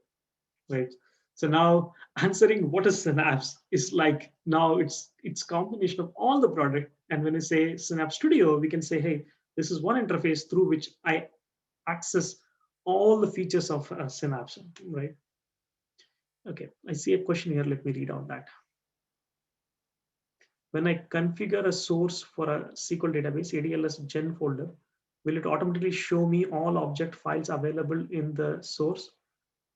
right? So now answering what is Synapse is like now it's combination of all the product. And when we say Synapse Studio, we can say, hey, this is one interface through which I access all the features of Synapse, right? Okay, I see a question here. Let me read out that. When I configure a source for a SQL database, ADLS gen folder, will it automatically show me all object files available in the source?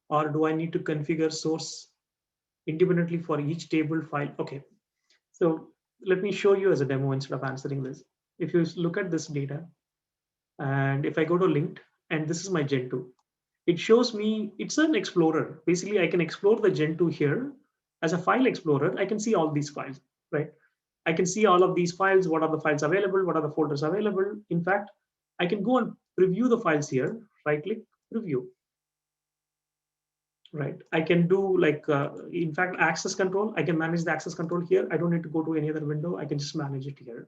Or do I need to configure source independently for each table file? Okay, so let me show you as a demo instead of answering this. If you look at this data, and if I go to linked, and this is my Gen 2, it shows me, it's an explorer. Basically, I can explore the Gen 2 here as a file explorer. I can see all these files, right? I can see all of these files, what are the files available, what are the folders available. In fact, I can go and preview the files here, right click, preview. Right, I can do like, in fact, access control. I can manage the access control here. I don't need to go to any other window. I can just manage it here.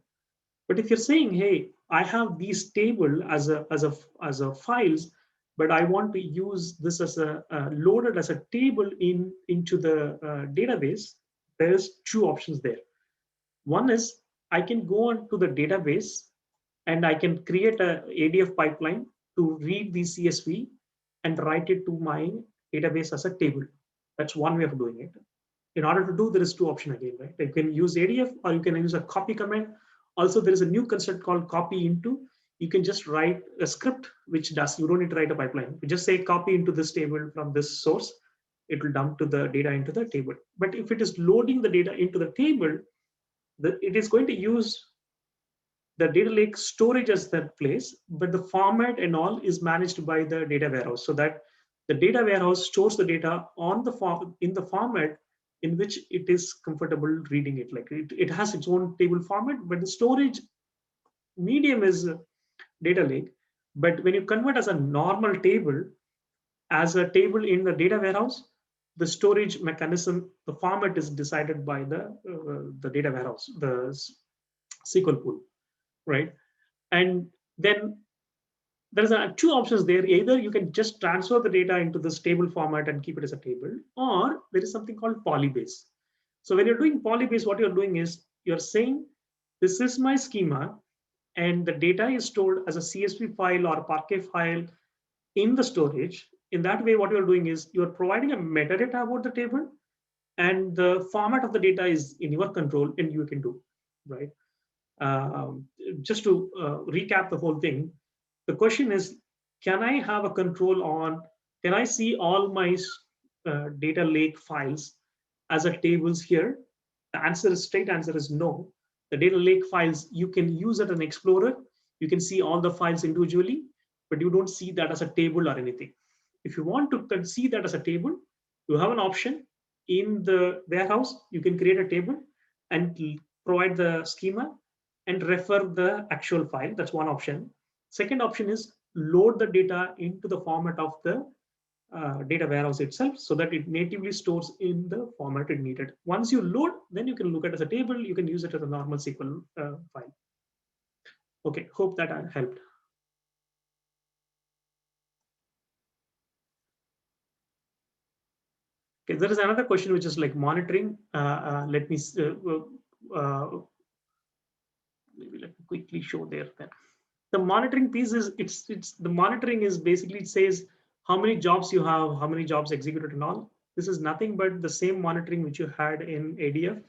But if you're saying, hey, I have these table as a files, but I want to use this as a loaded as a table into the database, there's two options there. One is I can go onto the database and I can create a ADF pipeline to read the CSV and write it to my database as a table. That's one way of doing it. In order to do, there is two options again, right? You can use ADF or you can use a copy command. Also, there is a new concept called copy into. You can just write a script which does, you don't need to write a pipeline. You just say copy into this table from this source, it will dump to the data into the table. But if it is loading the data into the table, it is going to use the data lake storage as that place, but the format and all is managed by the data warehouse, so that the data warehouse stores the data on the in the format in which it is comfortable reading it. Like it has its own table format, but the storage medium is data lake. But when you convert as a normal table, as a table in the data warehouse, the storage mechanism, the format is decided by the data warehouse, the SQL pool, right? And then there's two options there. Either you can just transfer the data into this table format and keep it as a table, or there is something called Polybase. So when you're doing Polybase, what you're doing is you're saying, this is my schema, and the data is stored as a CSV file or a Parquet file in the storage. In that way, what you're doing is you're providing a metadata about the table, and the format of the data is in your control, and you can do, right? Just to recap the whole thing, the question is, can I have a control on, can I see all my data lake files as a tables here? The answer is, straight answer is no. The data lake files, you can use it as an explorer. You can see all the files individually, but you don't see that as a table or anything. If you want to see that as a table, you have an option in the warehouse. You can create a table, and provide the schema and refer the actual file. That's one option. Second option is load the data into the format of the data warehouse itself so that it natively stores in the format it needed. Once you load, then you can look at it as a table. You can use it as a normal SQL file. Okay, hope that helped. Okay, there is another question which is like monitoring. Let me maybe let me quickly show there. Then the monitoring piece is it's the monitoring is basically it says how many jobs you have, how many jobs executed and all. This is nothing but the same monitoring which you had in ADF.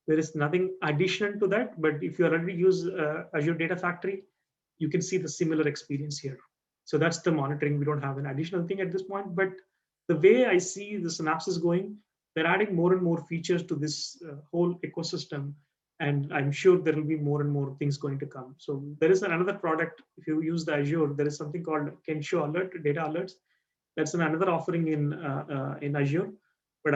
There is nothing additional to that, but if you already use Azure Data Factory, you can see the similar experience here. So that's the monitoring. We don't have an additional thing at this point, but the way I see the Synapse is going, they're adding more and more features to this whole ecosystem. And I'm sure there will be more and more things going to come. So there is another product. If you use the Azure, there is something called Kensho Alert, data alerts. That's another offering in Azure. But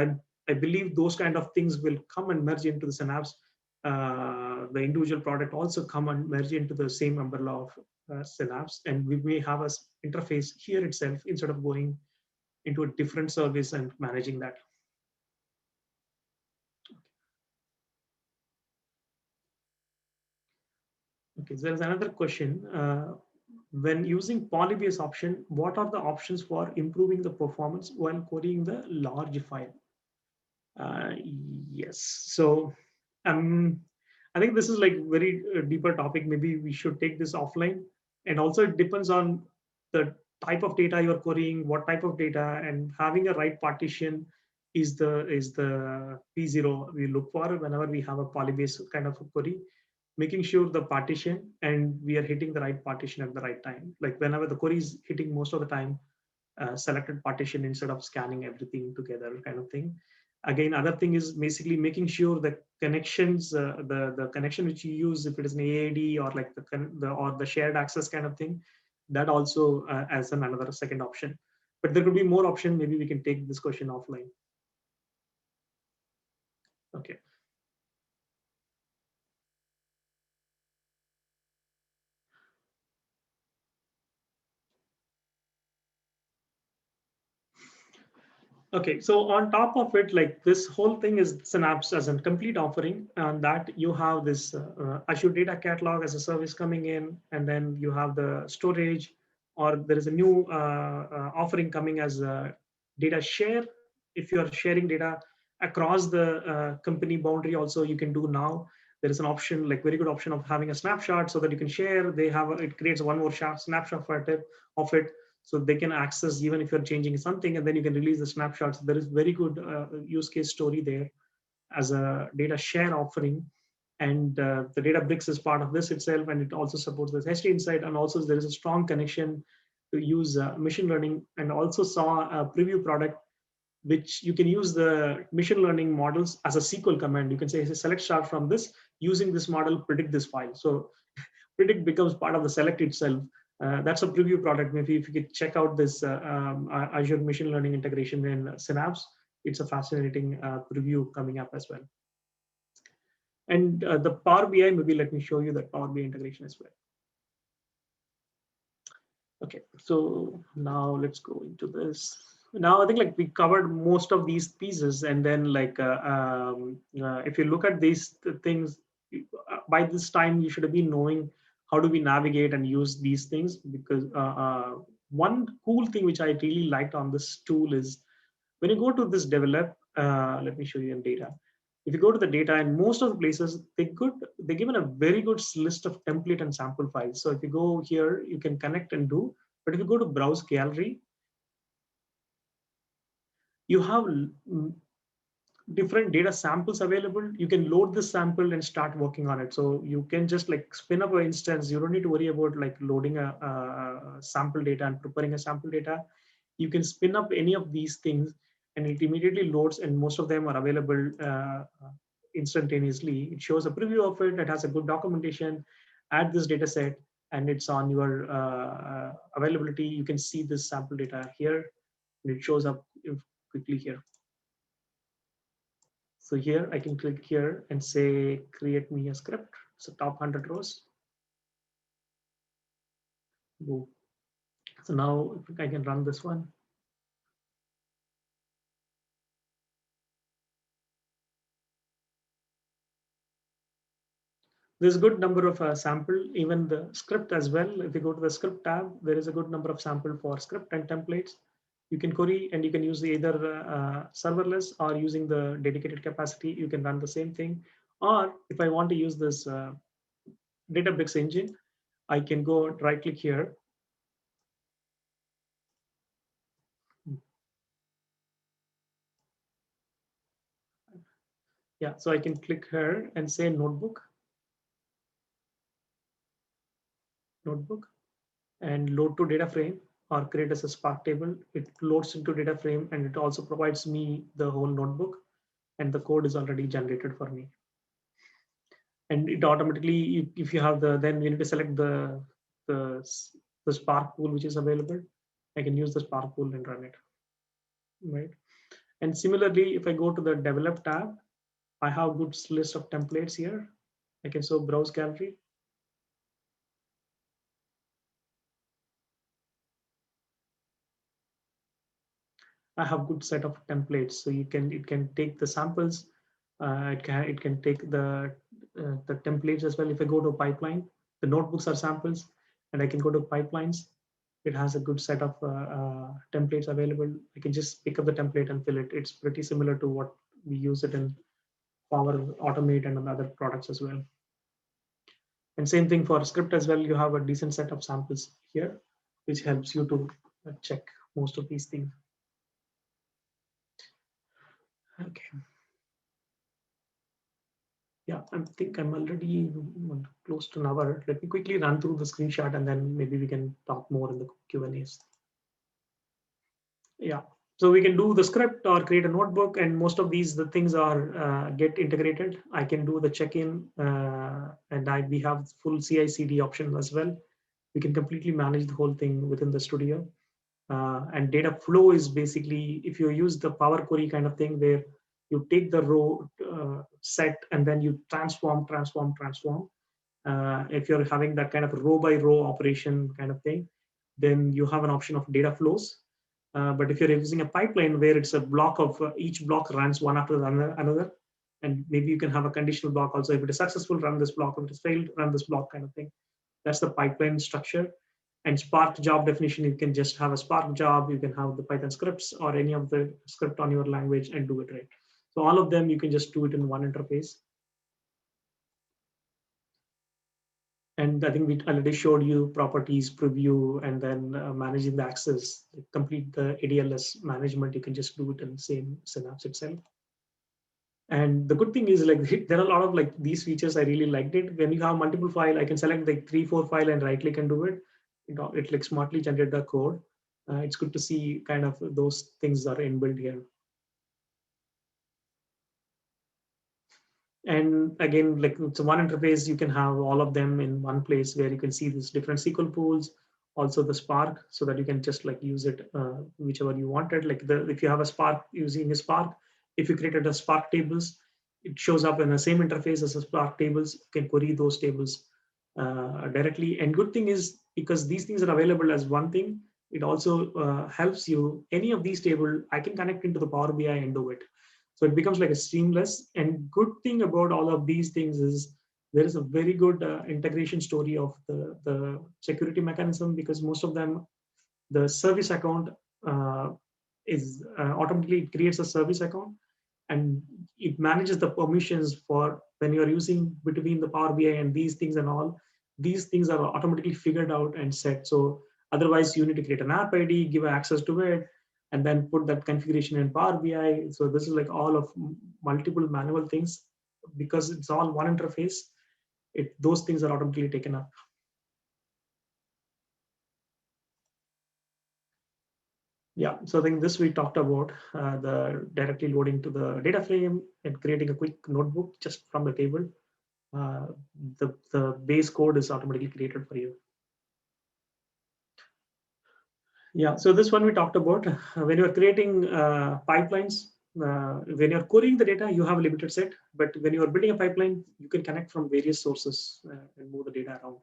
I believe those kind of things will come and merge into the Synapse. The individual product also come and merge into the same umbrella of Synapse, and we may have a interface here itself instead of going into a different service and managing that. Okay, so there's another question. When using Polybase option, what are the options for improving the performance while querying the large file? Yes. So I think this is like very deeper topic. Maybe we should take this offline. And also it depends on the type of data you're querying, what type of data, and having a right partition is the P0 we look for whenever we have a Polybase kind of a query, making sure the partition and we are hitting the right partition at the right time. Like whenever the query is hitting most of the time, selected partition instead of scanning everything together kind of thing. Again, other thing is basically making sure the connections, the connection which you use, if it is an AAD or like the shared access kind of thing, that also as another second option. But there could be more option. Maybe we can take this question offline. Okay. Okay, so on top of it, like this whole thing is Synapse as a complete offering, and that you have this Azure Data Catalog as a service coming in, and then you have the storage, or there is a new offering coming as a data share. If you are sharing data across the company boundary, also you can do now. There is an option, like very good option of having a snapshot so that you can share. They have it creates one more snapshot of it so they can access even if you're changing something, and then you can release the snapshots. There is very good use case story there as a data share offering, and the Databricks is part of this itself, and it also supports this HT Insight, and also there is a strong connection to use machine learning, and also saw a preview product which you can use the machine learning models as a SQL command. You can say select star from this, using this model, predict this file. So predict becomes part of the select itself. That's a preview product. Maybe if you could check out this Azure machine learning integration in Synapse, it's a fascinating preview coming up as well. And the Power BI, maybe let me show you that Power BI integration as well. Okay, so now let's go into this. Now I think like we covered most of these pieces, and then like if you look at these things, by this time you should have been knowing how do we navigate and use these things, because one cool thing which I really liked on this tool is when you go to this develop, let me show you in data. If you go to the data, and most of the places they given a very good list of template and sample files. So if you go here, you can connect and do. But if you go to browse gallery, you have different data samples available. You can load this sample and start working on it. So you can just like spin up an instance. You don't need to worry about like loading a sample data and preparing a sample data. You can spin up any of these things and it immediately loads, and most of them are available instantaneously. It shows a preview of it. It has a good documentation. Add this data set and it's on your availability. You can see this sample data here and it shows up quickly here. So here I can click here and say, create me a script. So top 100 rows. Boom. So now I can run this one. There's a good number of sample, even the script as well. If you go to the script tab, there is a good number of sample for script and templates. You can query and you can use either serverless or using the dedicated capacity, you can run the same thing. Or if I want to use this Databricks engine, I can go right click here. Yeah, so I can click here and say notebook, and load to data frame or create as a Spark table. It loads into data frame and it also provides me the whole notebook, and the code is already generated for me. And it automatically, if you have then you need to select the, the Spark pool which is available. I can use the Spark pool and run it, right? And similarly, if I go to the develop tab, I have good list of templates here. I can show browse gallery. I have good set of templates, so it can take the samples. It can take the templates as well. If I go to pipeline, the notebooks are samples, and I can go to pipelines. It has a good set of templates available. I can just pick up the template and fill it. It's pretty similar to what we use it in Power Automate and other products as well. And same thing for script as well. You have a decent set of samples here, which helps you to check most of these things. Okay. Yeah, I think I'm already close to an hour. Let me quickly run through the screenshot and then maybe we can talk more in the Q&As. Yeah, so we can do the script or create a notebook, and most of the things are get integrated. I can do the check-in and we have full CI/CD option as well. We can completely manage the whole thing within the studio. And data flow is basically, if you use the Power Query kind of thing, where you take the row set and then you transform. If you're having that kind of row by row operation kind of thing, then you have an option of data flows. But if you're using a pipeline where it's a block of each block runs one after another, and maybe you can have a conditional block also. If it is successful, run this block. If it is failed, run this block kind of thing. That's the pipeline structure. And Spark job definition, you can just have a Spark job. You can have the Python scripts or any of the script on your language and do it right. So all of them, you can just do it in one interface. And I think we already showed you properties, preview, and then managing the access. Complete the ADLS management, you can just do it in the same Synapse itself. And the good thing is, like, there are a lot of like these features. I really liked it. When you have multiple file, I can select like 3-4 file and right click and do it. It like smartly generate the code. It's good to see kind of those things are inbuilt here. And again, like it's one interface, you can have all of them in one place where you can see these different SQL pools, also the Spark, so that you can just like use it whichever you wanted. Like if you have a Spark, using a Spark, if you created a Spark tables, it shows up in the same interface as a Spark tables. You can query those tables directly. And good thing is, because these things are available as one thing, it also helps you. Any of these table, I can connect into the Power BI and do it. So it becomes like a seamless. And good thing about all of these things is there is a very good integration story of the security mechanism, because most of them, the service account is automatically, it creates a service account and it manages the permissions for when you're using between the Power BI and these things and all. These things are automatically figured out and set. So otherwise, you need to create an app ID, give access to it, and then put that configuration in Power BI. So this is like all of multiple manual things. Because it's all one interface, those things are automatically taken up. Yeah, so I think this we talked about, the directly loading to the data frame and creating a quick notebook just from the table. The base code is automatically created for you. Yeah, so this one we talked about. When you're creating pipelines, when you're querying the data, you have a limited set, but when you are building a pipeline, you can connect from various sources and move the data around.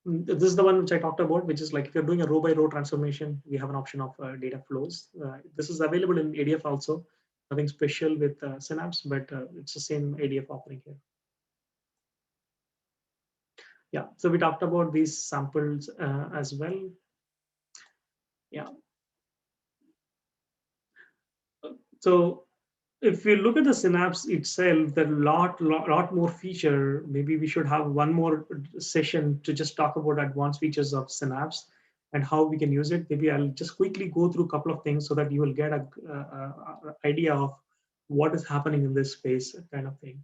This is the one which I talked about, which is like if you're doing a row by row transformation, we have an option of data flows. This is available in ADF also. Nothing special with Synapse, but it's the same ADF offering here. Yeah, so we talked about these samples as well. Yeah. So if you look at the Synapse itself, there are lot more feature. Maybe we should have one more session to just talk about advanced features of Synapse and how we can use it. Maybe I'll just quickly go through a couple of things so that you will get a idea of what is happening in this space, kind of thing.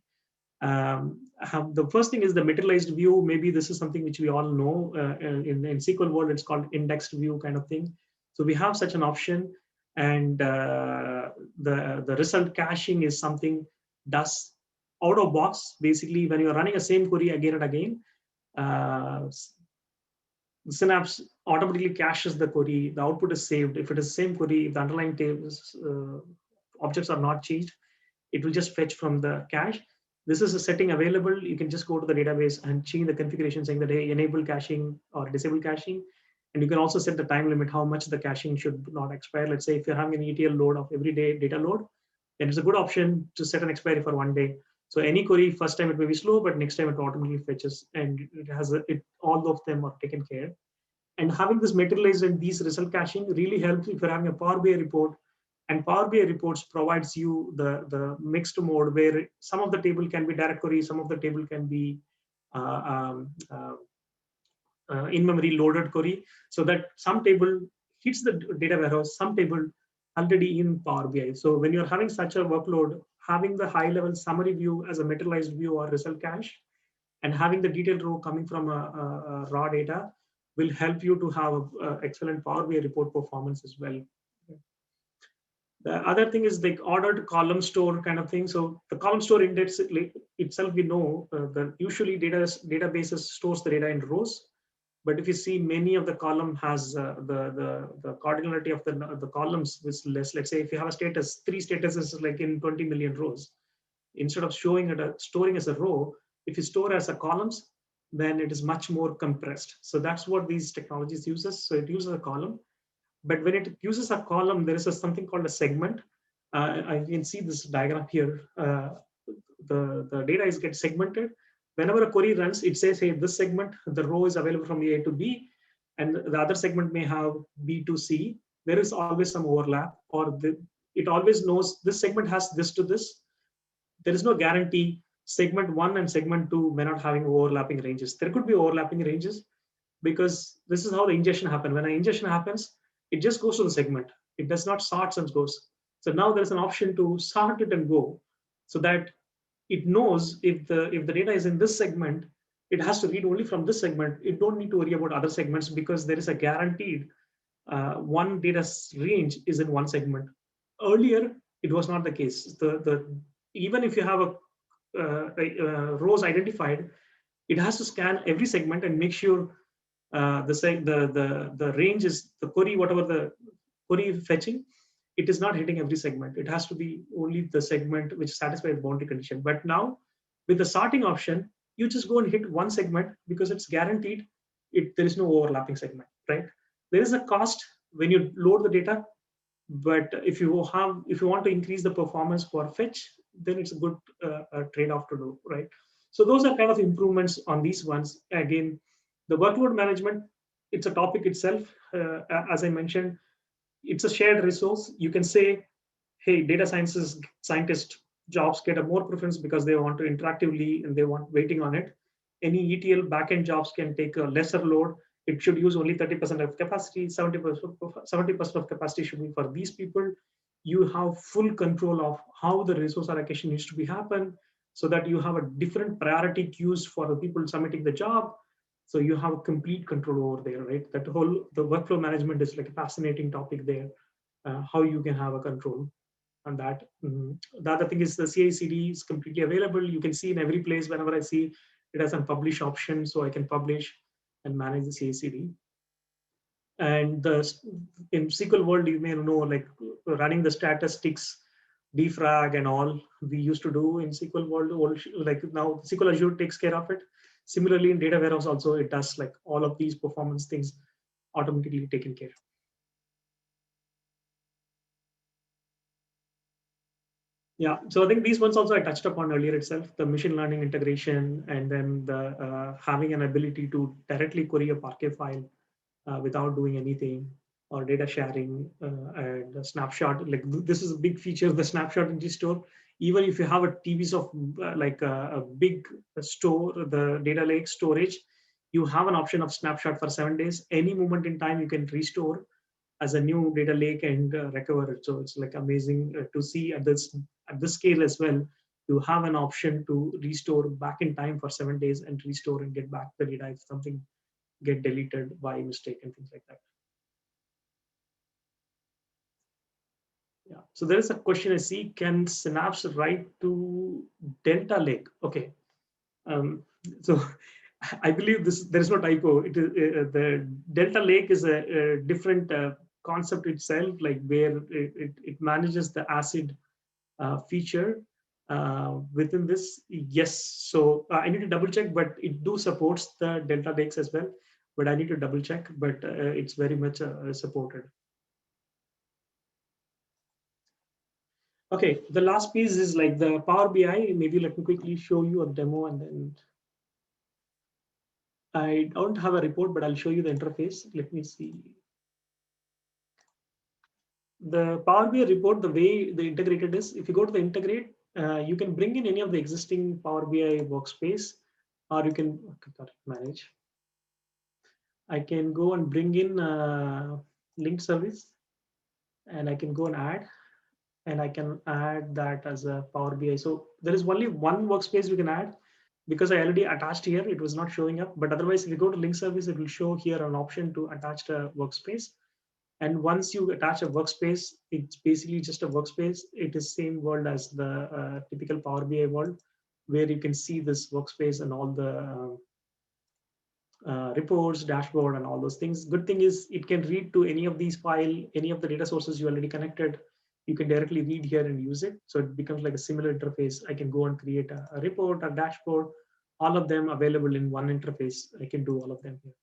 The first thing is the materialized view. Maybe this is something which we all know. In SQL world, it's called indexed view kind of thing. So we have such an option, and the result caching is something does out of box. Basically, when you're running a same query again and again, Synapse automatically caches the query. The output is saved. If it is the same query, if the underlying tables objects are not changed, it will just fetch from the cache. This is a setting available. You can just go to the database and change the configuration saying that, hey, enable caching or disable caching. And you can also set the time limit, how much the caching should not expire. Let's say if you're having an ETL load of every day data load, then it's a good option to set an expiry for 1 day. So any query, first time it may be slow, but next time it automatically fetches, and it has all of them are taken care. And having this materialized and these result caching really helps if you're having a Power BI report. And Power BI reports provides you the mixed mode where some of the table can be direct query, some of the table can be in-memory loaded query, so that some table hits the data warehouse, some table already in Power BI. So when you're having such a workload, having the high-level summary view as a materialized view or result cache, and having the detailed row coming from a raw data will help you to have excellent Power BI report performance as well. The other thing is the ordered column store kind of thing. So the column store index itself, we know that usually databases stores the data in rows. But if you see, many of the column has the cardinality of the columns is less. Let's say if you have a status, 3 statuses like in 20 million rows, instead of storing as a row, if you store as a columns, then it is much more compressed. So that's what these technologies uses. So it uses a column. But when it uses a column, there is something called a segment. I can see this diagram here. The data is get segmented. Whenever a query runs, it says, hey, this segment, the row is available from A to B, and the other segment may have B to C. There is always some overlap, or it always knows this segment has this to this. There is no guarantee segment 1 and segment 2 may not having overlapping ranges. There could be overlapping ranges because this is how the ingestion happens. When an ingestion happens, it just goes to the segment. It does not sort and goes. So now there's an option to sort it and go, so that it knows if the data is in this segment, it has to read only from this segment. It don't need to worry about other segments because there is a guaranteed one data range is in one segment. Earlier, it was not the case. Even if you have rows identified, it has to scan every segment and make sure the range is the query, whatever the query fetching, it is not hitting every segment. It has to be only the segment which satisfies the boundary condition. But now with the sorting option, you just go and hit one segment because it's guaranteed. There is no overlapping segment, right? There is a cost when you load the data, but if you want to increase the performance for fetch, then it's a good trade-off to do, right? So those are kind of improvements on these ones. Again, the workload management, it's a topic itself. As I mentioned, it's a shared resource. You can say, hey, data scientist jobs get a more preference because they want to interactively and they want waiting on it. Any ETL backend jobs can take a lesser load. It should use only 30% of capacity, 70% of capacity should be for these people. You have full control of how the resource allocation needs to be happen, so that you have a different priority queues for the people submitting the job. So you have complete control over there, right? The workflow management is like a fascinating topic there, how you can have a control on that. The other thing is the CI/CD is completely available. You can see in every place, whenever I see it has a publish option, so I can publish and manage the CI/CD. And in SQL world, you may know, like running the statistics, defrag and all we used to do in SQL world, like now SQL Azure takes care of it. Similarly, in data warehouse also, it does like all of these performance things automatically taken care. Yeah, so I think these ones also I touched upon earlier itself, the machine learning integration, and then the having an ability to directly query a Parquet file without doing anything, or data sharing and a snapshot. Like this is a big feature of the snapshot in Store. Even if you have a TVs of like a big store, the data lake storage, you have an option of snapshot for 7 days. Any moment in time, you can restore as a new data lake and recover it. So it's like amazing to see at this scale as well. You have an option to restore back in time for 7 days and restore and get back the data if something get deleted by mistake and things like that. Yeah. So there is a question I see: can Synapse write to Delta Lake? Okay. Um, so I believe this. There is no typo. It is the Delta Lake is a different concept itself, like where it manages the ACID feature within this. Yes. So I need to double check, but it do supports the Delta Lakes as well. But I need to double check. But it's very much supported. Okay, the last piece is like the Power BI. Maybe let me quickly show you a demo, and then I don't have a report, but I'll show you the interface. Let me see. The Power BI report, the way the integrated is, if you go to the integrate, you can bring in any of the existing Power BI workspace, or you can manage. I can go and bring in linked service, and I can go and add, and I can add that as a Power BI. So there is only one workspace we can add. Because I already attached here, it was not showing up. But otherwise, if you go to link service, it will show here an option to attach a workspace. And once you attach a workspace, it's basically just a workspace. It is same world as the typical Power BI world, where you can see this workspace and all the reports, dashboard, and all those things. Good thing is it can read to any of these file, any of the data sources you already connected. You can directly read here and use it. So it becomes like a similar interface. I can go and create a report, a dashboard, all of them available in one interface. I can do all of them here.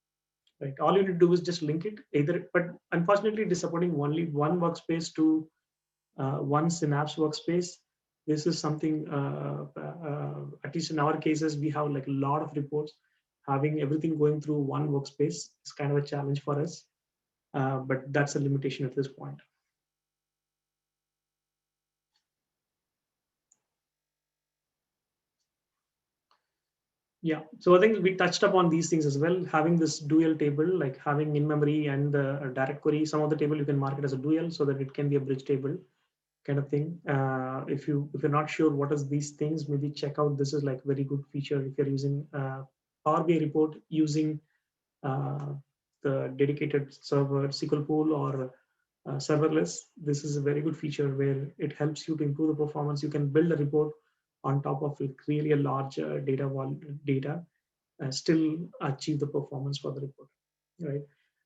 Right. All you need to do is just link it either, but unfortunately it is supporting only one workspace to one Synapse workspace. This is something, at least in our cases, we have like a lot of reports. Having everything going through one workspace is kind of a challenge for us, but that's a limitation at this point. Yeah, so I think we touched upon these things as well. Having this dual table, like having in memory and the direct query, some of the table you can mark it as a dual so that it can be a bridge table kind of thing. If you're not sure what is these things, maybe check out. This is like very good feature if you're using Power BI report using uh, the dedicated server Sql Pool or serverless. This is a very good feature where it helps you to improve the performance. You can build a report on top of like really a large data, still achieve the performance for the report, right?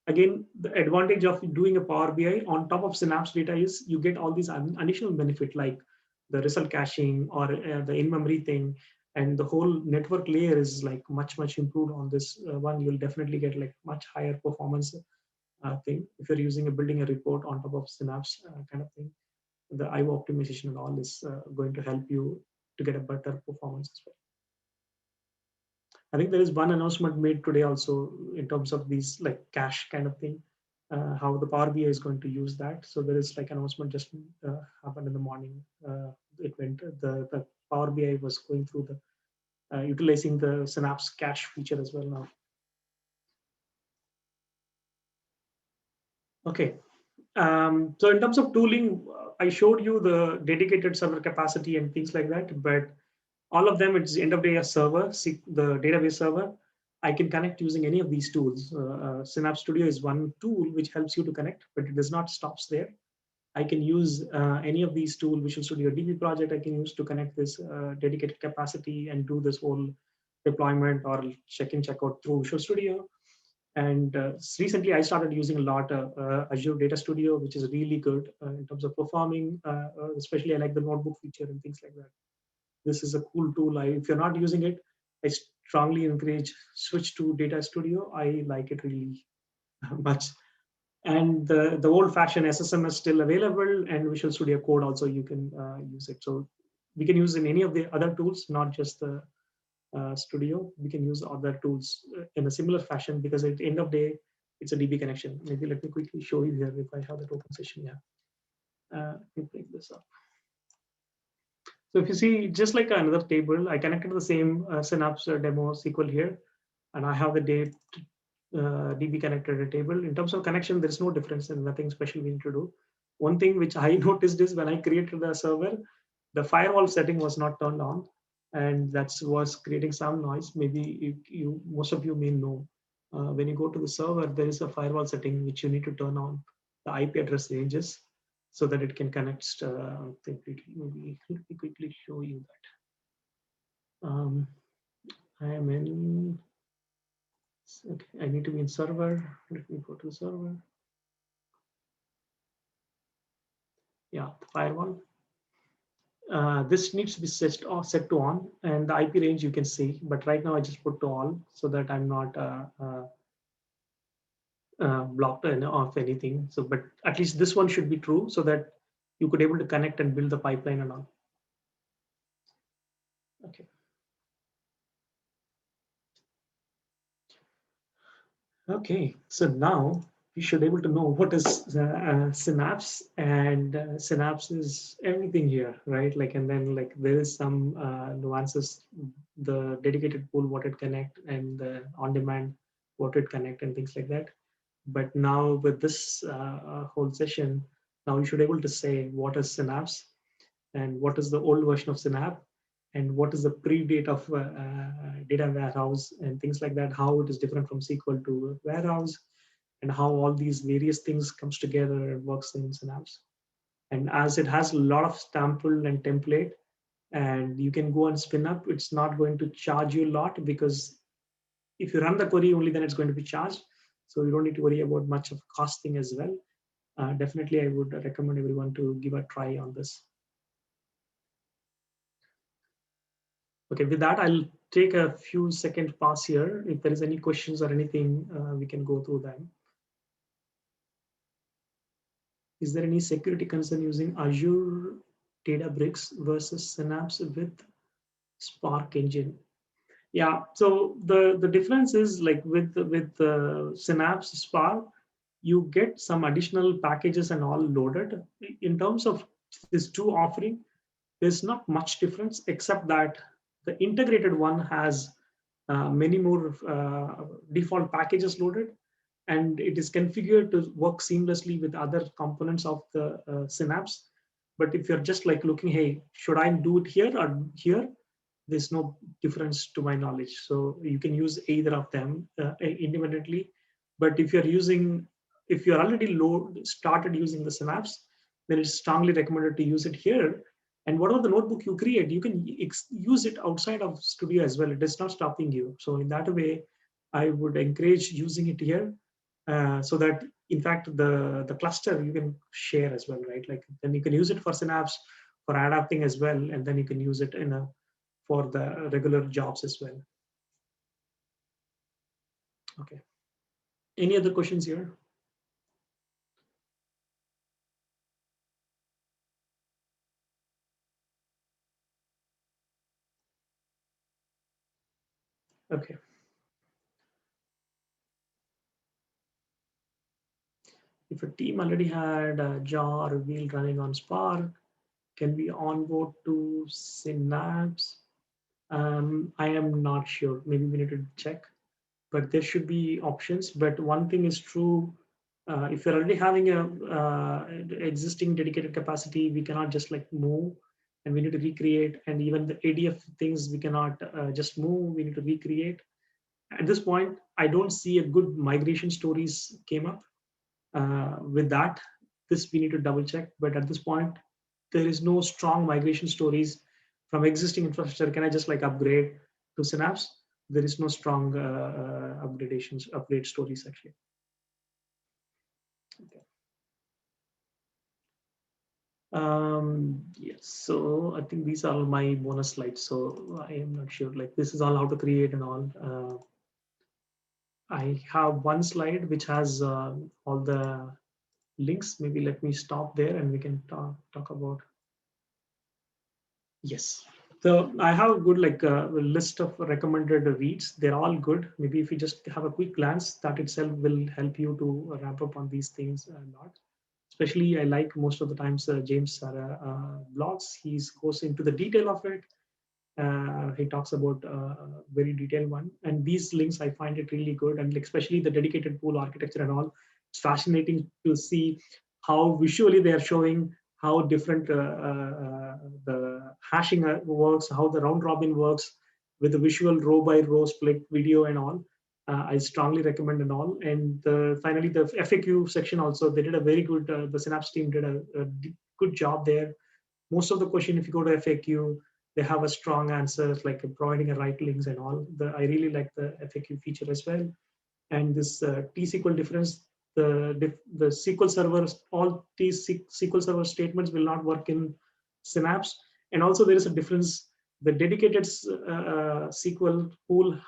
Again, the advantage of doing a Power BI on top of Synapse data is you get all these additional benefit like the result caching or the in-memory thing, and the whole network layer is like much improved on this one. You'll definitely get like much higher performance thing if you're using a building a report on top of Synapse kind of thing. The IO optimization and all is going to help you to get a better performance as well. I think there is one announcement made today also in terms of these like cache kind of thing, how the Power BI is going to use that. So there is like announcement just happened in the morning. It went the Power BI was going through the utilizing the Synapse cache feature as well now. Okay. So in terms of tooling, I showed you the dedicated server capacity and things like that, but all of them, it's the end of the day a server, the database server. I can connect using any of these tools. Synapse Studio is one tool which helps you to connect, but it does not stops there. I can use any of these tools, Visual Studio DB project I can use to connect this dedicated capacity and do this whole deployment or check in, check out through Visual Studio. And recently, I started using a lot Azure Data Studio, which is really good in terms of performing. Especially, I like the notebook feature and things like that. This is a cool tool. If you're not using it, I strongly encourage switch to Data Studio. I like it really much. And the old-fashioned SSM is still available, and Visual Studio Code also you can use it. So we can use in any of the other tools, not just the Studio. We can use other tools in a similar fashion, because at the end of the day, it's a DB connection. Maybe let me quickly show you here if I have that open session. Yeah, let me break this up. So if you see, just like another table, I connected the same Synapse demo SQL here, and I have the date DB connected table. In terms of connection, there is no difference and nothing special we need to do. One thing which I noticed is when I created the server, the firewall setting was not turned on, and that was creating some noise. Maybe most of you may know, when you go to the server, there is a firewall setting which you need to turn on the IP address ranges so that it can connect completely. Maybe let me quickly show you that. I am in. Okay, I need to be in server. Let me go to the server. Yeah, the firewall. This needs to be set to on, and the IP range you can see. But right now I just put to all so that I'm not blocked off anything. So, but at least this one should be true so that you could able to connect and build the pipeline and all. Okay. Okay, so now you should be able to know what is Synapse, and Synapse is everything here, right? Like, and then like there is some nuances, the dedicated pool, what it connect, and the on-demand, what it connect, and things like that. But now with this whole session, now you should be able to say what is Synapse and what is the old version of Synapse and what is the pre-date of data warehouse and things like that, how it is different from SQL to warehouse, and how all these various things comes together and works in Synapse. And as it has a lot of sample and template, and you can go and spin up, it's not going to charge you a lot, because if you run the query only, then it's going to be charged. So you don't need to worry about much of costing as well. Definitely, I would recommend everyone to give a try on this. Okay, with that, I'll take a few second pause here. If there is any questions or anything, we can go through them. Is there any security concern using Azure Databricks versus Synapse with Spark engine? Yeah, so the difference is like with Synapse Spark, you get some additional packages and all loaded. In terms of these two offering, there's not much difference, except that the integrated one has many more default packages loaded, and it is configured to work seamlessly with other components of the Synapse. But if you're just like looking, hey, should I do it here or here? There's no difference to my knowledge. So you can use either of them independently. But if you're already started using the Synapse, then it's strongly recommended to use it here. And whatever the notebook you create, you can use it outside of Studio as well. It is not stopping you. So in that way, I would encourage using it here, so that in fact the cluster you can share as well, right? Like then you can use it for Synapse for adapting as well, and then you can use it for the regular jobs as well. Okay. Any other questions here? Okay. If a team already had a jar or wheel running on Spark, can we onboard to Synapse? I am not sure. Maybe we need to check, but there should be options. But one thing is true. If you're already having a existing dedicated capacity, we cannot just like move, and we need to recreate. And even the ADF things, we cannot just move. We need to recreate. At this point, I don't see a good migration stories came up with that. This we need to double check. But at this point, there is no strong migration stories from existing infrastructure. Can I just like upgrade to Synapse? there is no strong update stories actually. Okay. Yes, so I think these are all my bonus slides. So I am not sure, like this is all how to create and all. I have one slide which has all the links. Maybe let me stop there and we can talk about. Yes. So I have a good like a list of recommended reads. They're all good. Maybe if you just have a quick glance, that itself will help you to ramp up on these things a lot. Especially, I like most of the times James blogs. He goes into the detail of it. He talks about a very detailed one, and these links I find it really good, and especially the dedicated pool architecture and all. It's fascinating to see how visually they are showing how different the hashing works, how the round robin works with the visual row by row split video and all. I strongly recommend and all. And finally, the FAQ section also, they did a very good, the Synapse team did a good job there. Most of the question, if you go to FAQ, they have a strong answers like providing a right links and all. I really like the FAQ feature as well. And this T-SQL difference, the SQL Server, all SQL Server statements will not work in Synapse. And also there is a difference, the dedicated SQL pool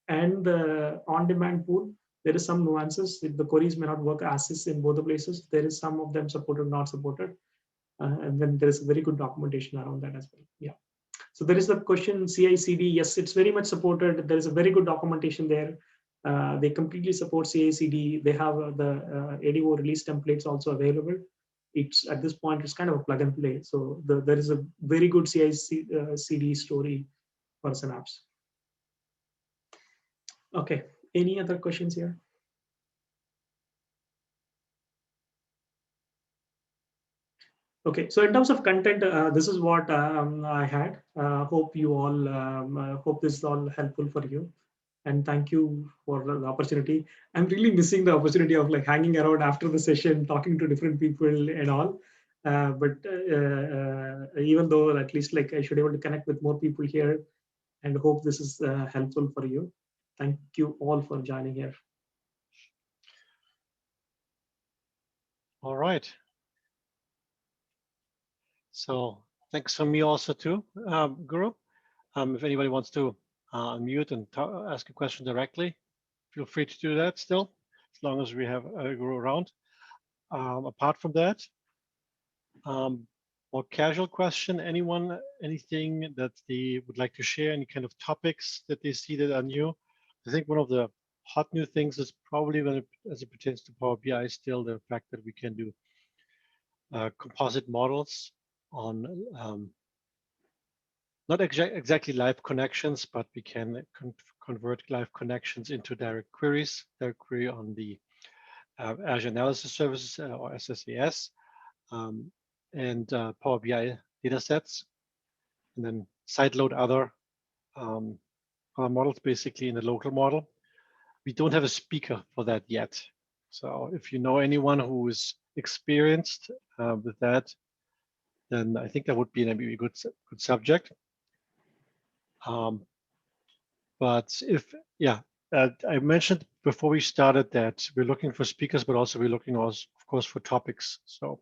and the on-demand pool, there is some nuances. The queries may not work as is in both the places. There is some of them supported, not supported. And then there is very good documentation around that as well. Yeah. So there is the question CI/CD. Yes, it's very much supported. There is a very good documentation there. They completely support CI/CD. They have the ADO release templates also available. It's at this point, it's kind of a plug and play. So there is a very good CI/CD story for Synapse. Okay. Any other questions here? Okay, so in terms of content, this is what I had. Hope you all, hope this is all helpful for you. And thank you for the opportunity. I'm really missing the opportunity of like hanging around after the session, talking to different people and all. But even though at least like I should be able to connect with more people here, and hope this is helpful for you. Thank you all for joining here. All right. So thanks from me also too, Guru. If anybody wants to unmute and ask a question directly, feel free to do that still, as long as we have Guru around. Apart from that, more casual question, anything that they would like to share, any kind of topics that they see that are new? I think one of the hot new things is probably as it pertains to Power BI still the fact that we can do composite models on not exactly live connections, but we can convert live connections into direct queries, direct query on the Azure Analysis Services or SSAS, and Power BI datasets, and then sideload other models basically in the local model. We don't have a speaker for that yet. So if you know anyone who is experienced with that, then I think that would be a good subject. But I mentioned before we started that we're looking for speakers, but also we're looking also, of course, for topics. So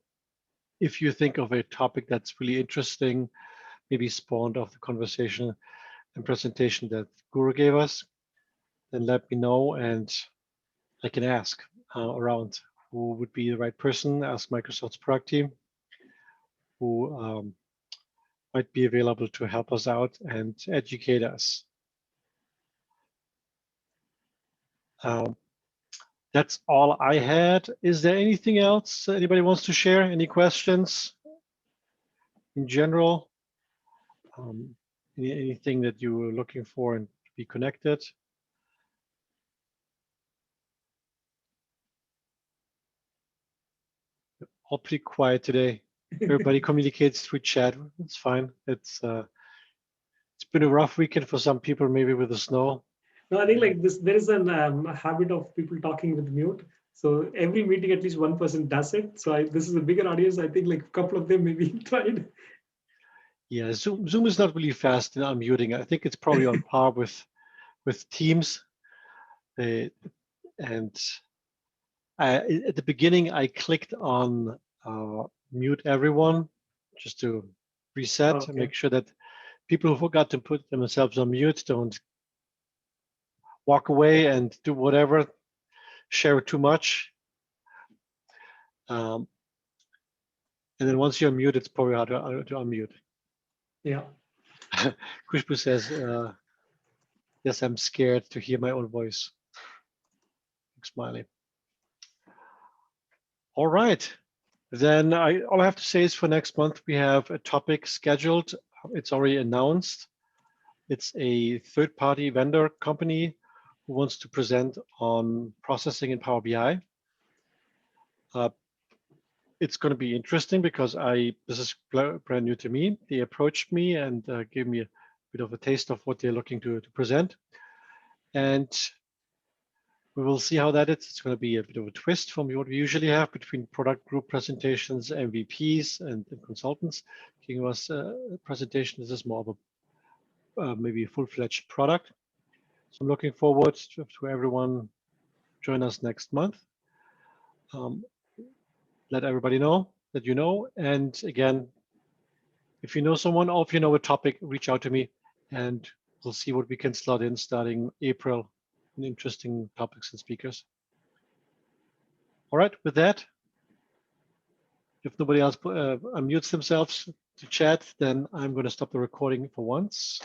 if you think of a topic that's really interesting, maybe spawned off the conversation and presentation that Guru gave us, then let me know and I can ask around who would be the right person, ask Microsoft's product team, who might be available to help us out and educate us. That's all I had. Is there anything else anybody wants to share? Any questions in general? Anything that you were looking for and to be connected? All pretty quiet today. Everybody communicates through chat. It's fine. It's been a rough weekend for some people, maybe with the snow. No, I think like this, there is a habit of people talking with mute. So every meeting, at least one person does it. So this is a bigger audience. I think like a couple of them maybe tried. Yeah, Zoom is not really fast in unmuting. I think it's probably on par with with Teams. And at the beginning, I clicked on mute everyone just to reset and make sure that people who forgot to put themselves on mute don't walk away and do whatever, share too much. And then once you're mute, it's probably hard to unmute. Yeah. Khushbu says, yes, I'm scared to hear my own voice. Smiley. All right. Then all I have to say is for next month, we have a topic scheduled. It's already announced. It's a third-party vendor company who wants to present on processing in Power BI. It's going to be interesting because this is brand new to me. They approached me and gave me a bit of a taste of what they're looking to present. And we will see how that is. It's going to be a bit of a twist from what we usually have between product group presentations, MVPs, and consultants giving us a presentation. This is more of a maybe a full-fledged product. So I'm looking forward to everyone join us next month. Let everybody know that you know. And again, if you know someone or if you know a topic, reach out to me and we'll see what we can slot in starting April in interesting topics and speakers. All right, with that, if nobody else unmutes themselves to chat, then I'm going to stop the recording for once.